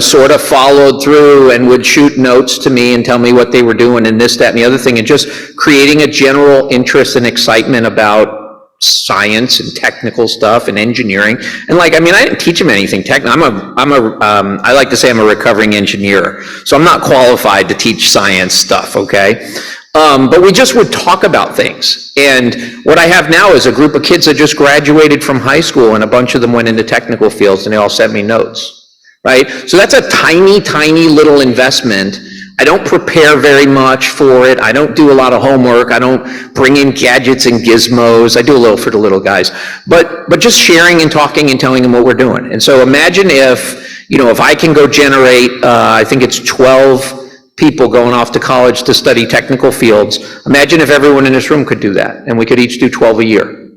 Speaker 5: sort of followed through and would shoot notes to me and tell me what they were doing and this, that, and the other thing, and just creating a general interest and excitement about science and technical stuff and engineering. And I didn't teach them anything technical. I like to say I'm a recovering engineer, so I'm not qualified to teach science stuff, okay? But we just would talk about things. And what I have now is a group of kids that just graduated from high school, and a bunch of them went into technical fields, and they all sent me notes, right? So that's a tiny, tiny little investment. I don't prepare very much for it. I don't do a lot of homework. I don't bring in gadgets and gizmos. I do a little for the little guys. But just sharing and talking and telling them what we're doing. And so imagine if I can go generate, I think it's 12 people going off to college to study technical fields. Imagine if everyone in this room could do that, and we could each do 12 a year,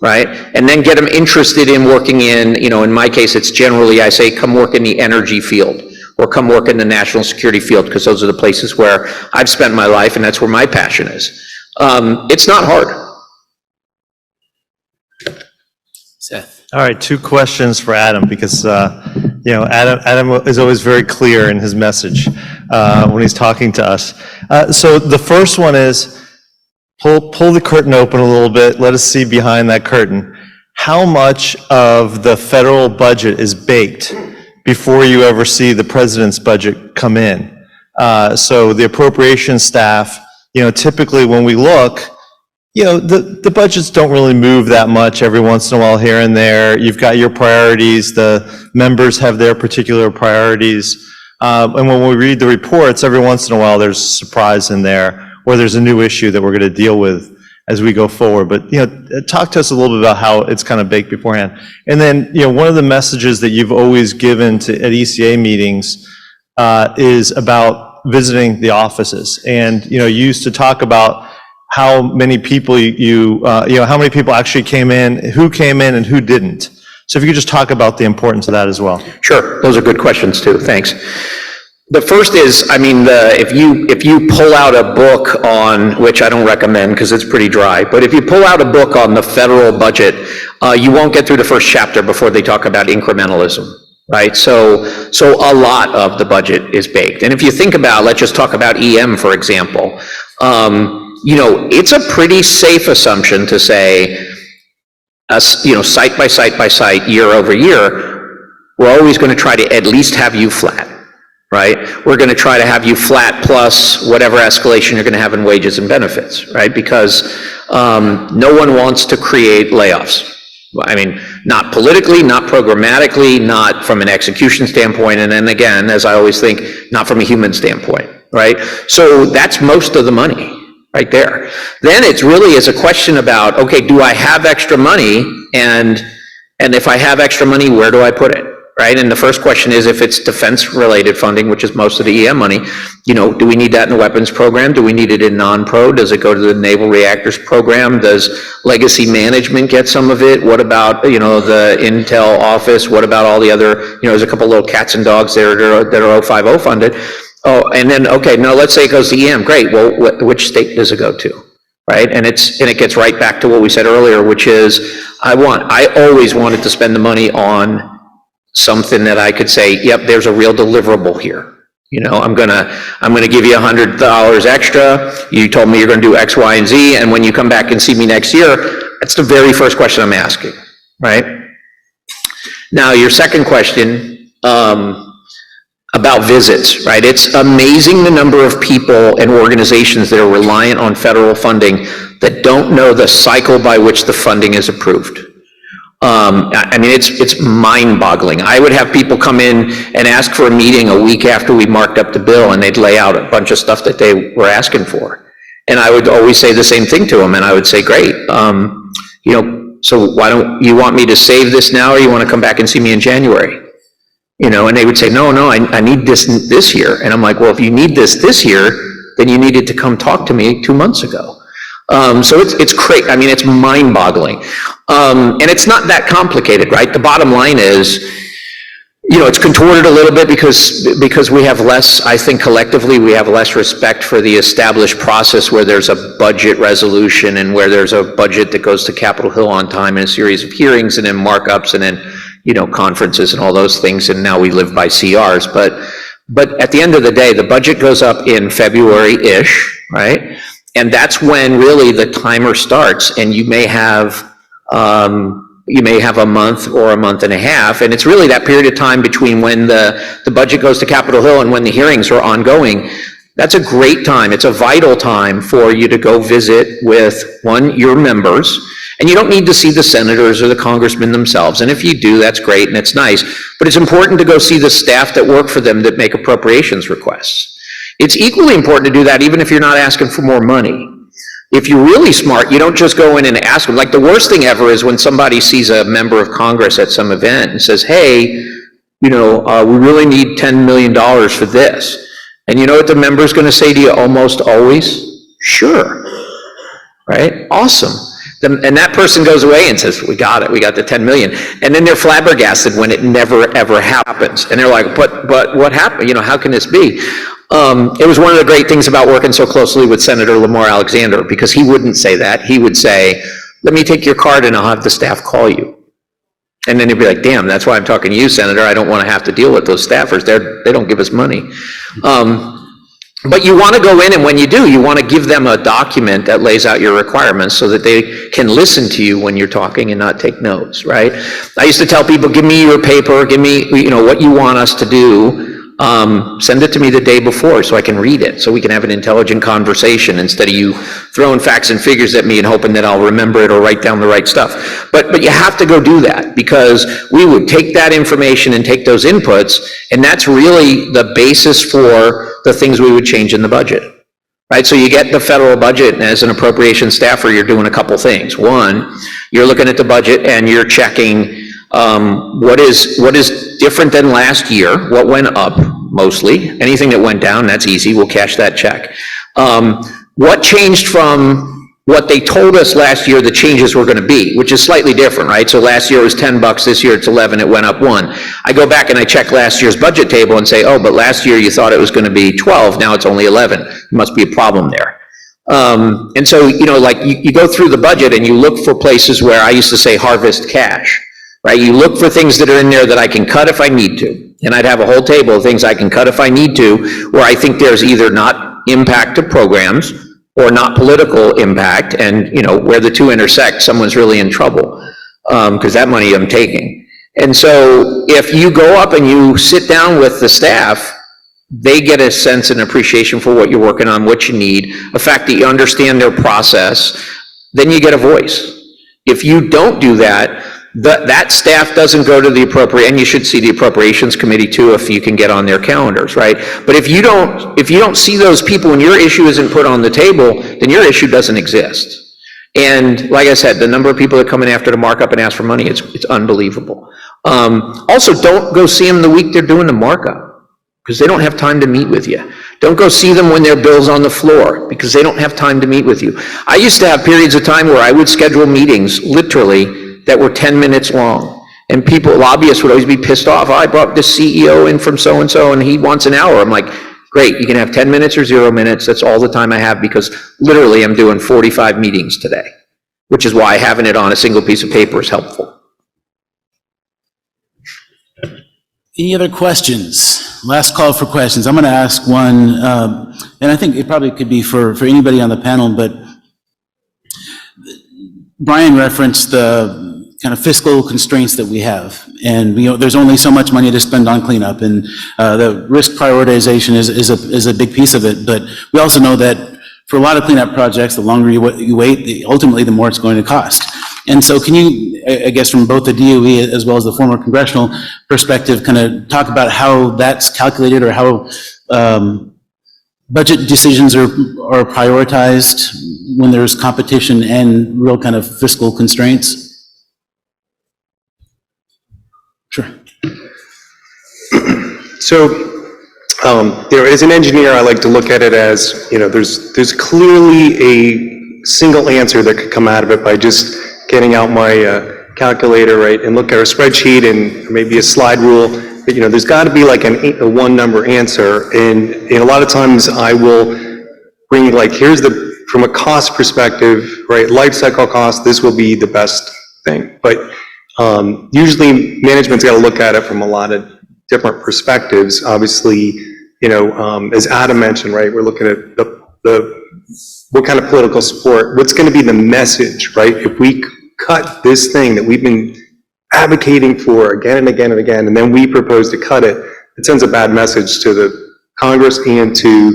Speaker 5: right? And then get them interested in working in my case, it's generally, I say, come work in the energy field. or come work in the national security field, because those are the places where I've spent my life and that's where my passion is. It's not hard.
Speaker 1: Seth.
Speaker 7: All right, two questions for Adam, because, Adam is always very clear in his message when he's talking to us. So the first one is, pull the curtain open a little bit, let us see behind that curtain. How much of the federal budget is baked before you ever see the president's budget come in? So the appropriations staff, typically when we look, the budgets don't really move that much every once in a while here and there. You've got your priorities, the members have their particular priorities. And when we read the reports, every once in a while there's a surprise in there, or there's a new issue that we're going to deal with as we go forward. But, talk to us a little bit about how it's kind of baked beforehand. And then, one of the messages that you've always given at ECA meetings is about visiting the offices. And, you used to talk about how many people how many people actually came in, who came in and who didn't. So if you could just talk about the importance of that as well.
Speaker 5: Sure, those are good questions too, thanks. The first is, if you pull out a book on, which I don't recommend because it's pretty dry, but if you pull out a book on the federal budget, you won't get through the first chapter before they talk about incrementalism, right? So a lot of the budget is baked. And if you think about, let's just talk about EM, for example, it's a pretty safe assumption to say, site by site by site, year over year, we're always going to try to at least have you flat, right? We're going to try to have you flat plus whatever escalation you're going to have in wages and benefits, right? Because no one wants to create layoffs. Not politically, not programmatically, not from an execution standpoint, and then again, as I always think, not from a human standpoint, right? So that's most of the money right there. Then it's really is a question about, okay, do I have extra money? And if I have extra money, where do I put it, right? And the first question is, if it's defense-related funding, which is most of the EM money, do we need that in the weapons program? Do we need it in non-pro? Does it go to the Naval Reactors program? Does legacy management get some of it? What about, the Intel office? What about all the other, there's a couple little cats and dogs there that are 050 funded. Oh, and then, okay, now let's say it goes to EM, great, well, which state does it go to, right? And it gets right back to what we said earlier, which is, I always wanted to spend the money on something that I could say, yep, there's a real deliverable here. I'm gonna give you $100 extra, you told me you're gonna do X, Y, and Z, and when you come back and see me next year, that's the very first question I'm asking, right? Now, your second question, about visits, right? It's amazing the number of people and organizations that are reliant on federal funding that don't know the cycle by which the funding is approved. It's mind-boggling. I would have people come in and ask for a meeting a week after we marked up the bill, and they'd lay out a bunch of stuff that they were asking for. And I would always say the same thing to them, and I would say, great, so why don't you want me to save this now, or you want to come back and see me in January? And they would say, no, I need this year. And I'm like, well, if you need this year, then you needed to come talk to me 2 months ago. So it's crazy. It's mind-boggling. And it's not that complicated, right? The bottom line is, it's contorted a little bit because we have less, I think collectively, we have less respect for the established process where there's a budget resolution and where there's a budget that goes to Capitol Hill on time and a series of hearings and then markups and then conferences and all those things, and now we live by CRs, but at the end of the day, the budget goes up in February-ish, right? And that's when really the timer starts, and you may have a month or a month and a half, and it's really that period of time between when the budget goes to Capitol Hill and when the hearings are ongoing. That's a great time. It's a vital time for you to go visit with, your members, and you don't need to see the senators or the congressmen themselves, and if you do, that's great and it's nice, but it's important to go see the staff that work for them that make appropriations requests. It's equally important to do that even if you're not asking for more money. If you're really smart, you don't just go in and ask them. Like, the worst thing ever is when somebody sees a member of Congress at some event and says, hey, we really need $10 million for this. And you know what the member's going to say to you almost always? Sure, right? Awesome. And that person goes away and says, we got it, we got the 10 million. And then they're flabbergasted when it never, ever happens. And they're like, but what happened? You know, how can this be? It was one of the great things about working so closely with Senator Lamar Alexander, because he wouldn't say that. He would say, let me take your card and I'll have the staff call you. And then he'd be like, damn, that's why I'm talking to you, Senator. I don't want to have to deal with those staffers. They don't give us money. But you want to go in, and when you do, you want to give them a document that lays out your requirements so that they can listen to you when you're talking and not take notes, right? I used to tell people, give me your paper, give me, you know, what you want us to do. Send it to me the day before so I can read it, so we can have an intelligent conversation instead of you throwing facts and figures at me and hoping that I'll remember it or write down the right stuff. But you have to go do that, because we would take that information and take those inputs, and that's really the basis for the things we would change in the budget, right? So you get the federal budget, and as an appropriation staffer, you're doing a couple things. One, you're looking at the budget and you're checking what is different than last year, what went up mostly. Anything that went down, that's easy, we'll cash that check. What changed from what they told us last year the changes were gonna be, which is slightly different, right? So last year it was 10 bucks, this year it's 11, it went up 1. I go back and I check last year's budget table and say, oh, but last year you thought it was gonna be 12, now it's only 11. There must be a problem there. And so, you know, like you go through the budget and you look for places where I used to say harvest cash, right? You look for things that are in there that I can cut if I need to. And I'd have a whole table of things I can cut if I need to, where I think there's either not impact to programs or not political impact, and, you know, where the two intersect, someone's really in trouble, because that money I'm taking. And so if you go up and you sit down with the staff, they get a sense and appreciation for what you're working on, what you need, the fact that you understand their process, then you get a voice. If you don't do that, that staff doesn't go to the and you should see the appropriations committee too, if you can get on their calendars, right? But if you don't see those people and your issue isn't put on the table, then your issue doesn't exist. And like I said, the number of people that come in after the markup and ask for money, it's unbelievable. Also, don't go see them the week they're doing the markup, because they don't have time to meet with you. Don't go see them when their bill's on the floor, because they don't have time to meet with you. I used to have periods of time where I would schedule meetings, literally, that were 10 minutes long. And people, lobbyists would always be pissed off. Oh, I brought this CEO in from so-and-so and he wants an hour. I'm like, great, you can have 10 minutes or 0 minutes. That's all the time I have, because literally I'm doing 45 meetings today, which is why having it on a single piece of paper is helpful.
Speaker 1: Any other questions? Last call for questions. I'm going to ask one, and I think it probably could be for anybody on the panel, but Brian referenced the kind of fiscal constraints that we have. And, you know, there's only so much money to spend on cleanup, and the risk prioritization is a big piece of it. But we also know that for a lot of cleanup projects, the longer you wait, ultimately the more it's going to cost. And so can you, I guess from both the DOE as well as the former congressional perspective, kind of talk about how that's calculated, or how budget decisions are prioritized when there's competition and real kind of fiscal constraints? Sure.
Speaker 2: So, as an engineer, I like to look at it as, you know, there's clearly a single answer that could come out of it by just getting out my calculator, right, and look at a spreadsheet and maybe a slide rule. But, you know, there's got to be like a one number answer. And a lot of times I will bring, like, here's from a cost perspective, right, life cycle cost, this will be the best thing. But usually management's got to look at it from a lot of different perspectives. Obviously, you know, as Adam mentioned, right, we're looking at what kind of political support, what's going to be the message, right? If we cut this thing that we've been advocating for again and again and again, and then we propose to cut it, it sends a bad message to the Congress and to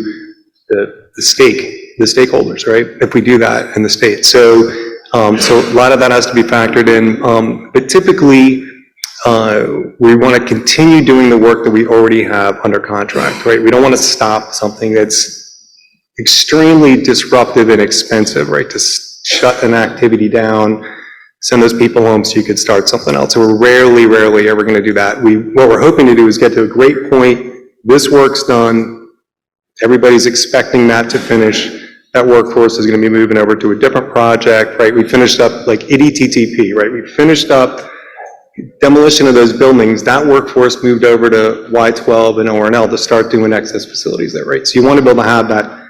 Speaker 2: the stakeholders, right? If we do that in the state. So a lot of that has to be factored in. But typically, we want to continue doing the work that we already have under contract, right? We don't want to stop something that's extremely disruptive and expensive, right? To shut an activity down, send those people home so you could start something else. So we're rarely ever going to do that. What we're hoping to do is get to a great point. This work's done. Everybody's expecting that to finish. that workforce is going to be moving over to a different project, right? We finished up like IDTTP, right? We finished up demolition of those buildings. That workforce moved over to Y12 and ORNL to start doing excess facilities there, right? So you want to be able to have that,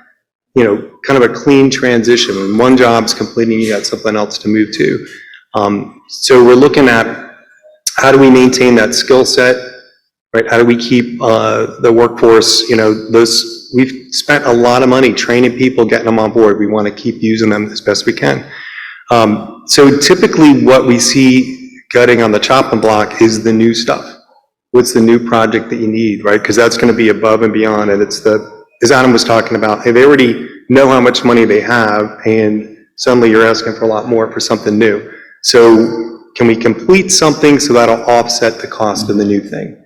Speaker 2: kind of a clean transition. When one job's completing, you got something else to move to. So we're looking at how do we maintain that skill set, right? How do we keep the workforce, we've spent a lot of money training people, getting them on board. We want to keep using them as best we can. So typically what we see gutting on the chopping block is the new stuff. What's the new project that you need, right? Because that's going to be above and beyond, and it's as Adam was talking about, hey, they already know how much money they have, and suddenly you're asking for a lot more for something new. So can we complete something so that'll offset the cost of the new thing?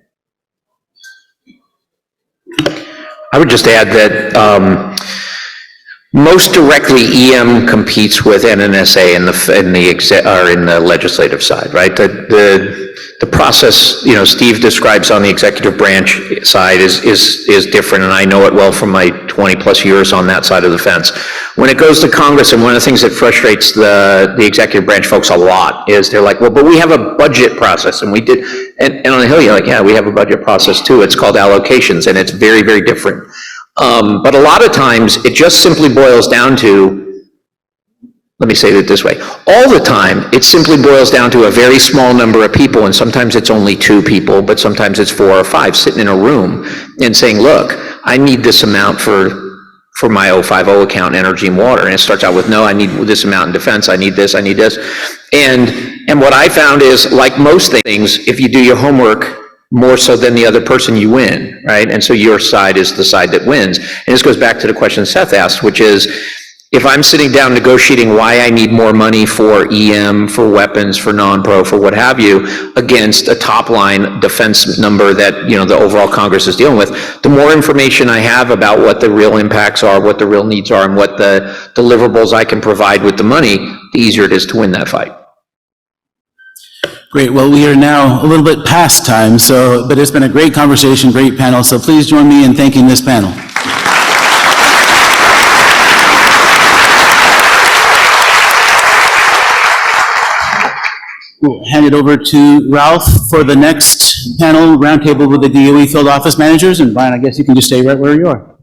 Speaker 5: I would just add that most directly EM competes with NNSA in the legislative side, right? The process, Steve describes on the executive branch side is different, and I know it well from my 20 plus years on that side of the fence. When it goes to Congress, and one of the things that frustrates the executive branch folks a lot is they're like, well, but we have a budget process, and we did, and on the Hill, you're like, yeah, we have a budget process too. It's called allocations, and it's very, very different. But a lot of times, it just simply boils down to, let me say it this way, all the time, it simply boils down to a very small number of people, and sometimes it's only 2 people, but sometimes it's 4 or 5 sitting in a room and saying, look, I need this amount for my 050 account, energy and water, and it starts out with, no, I need this amount in defense, I need this, and what I found is, like most things, if you do your homework more so than the other person, you win, right? And so your side is the side that wins. And this goes back to the question Seth asked, which is, if I'm sitting down negotiating why I need more money for EM, for weapons, for non-pro, for what have you, against a top-line defense number that, the overall Congress is dealing with, the more information I have about what the real impacts are, what the real needs are, and what the deliverables I can provide with the money, the easier it is to win that fight.
Speaker 1: Great. Well, we are now a little bit past time, but it's been a great conversation, great panel. So please join me in thanking this panel. We'll hand it over to Ralph for the next panel roundtable with the DOE field office managers. And Brian, I guess you can just stay right where you are.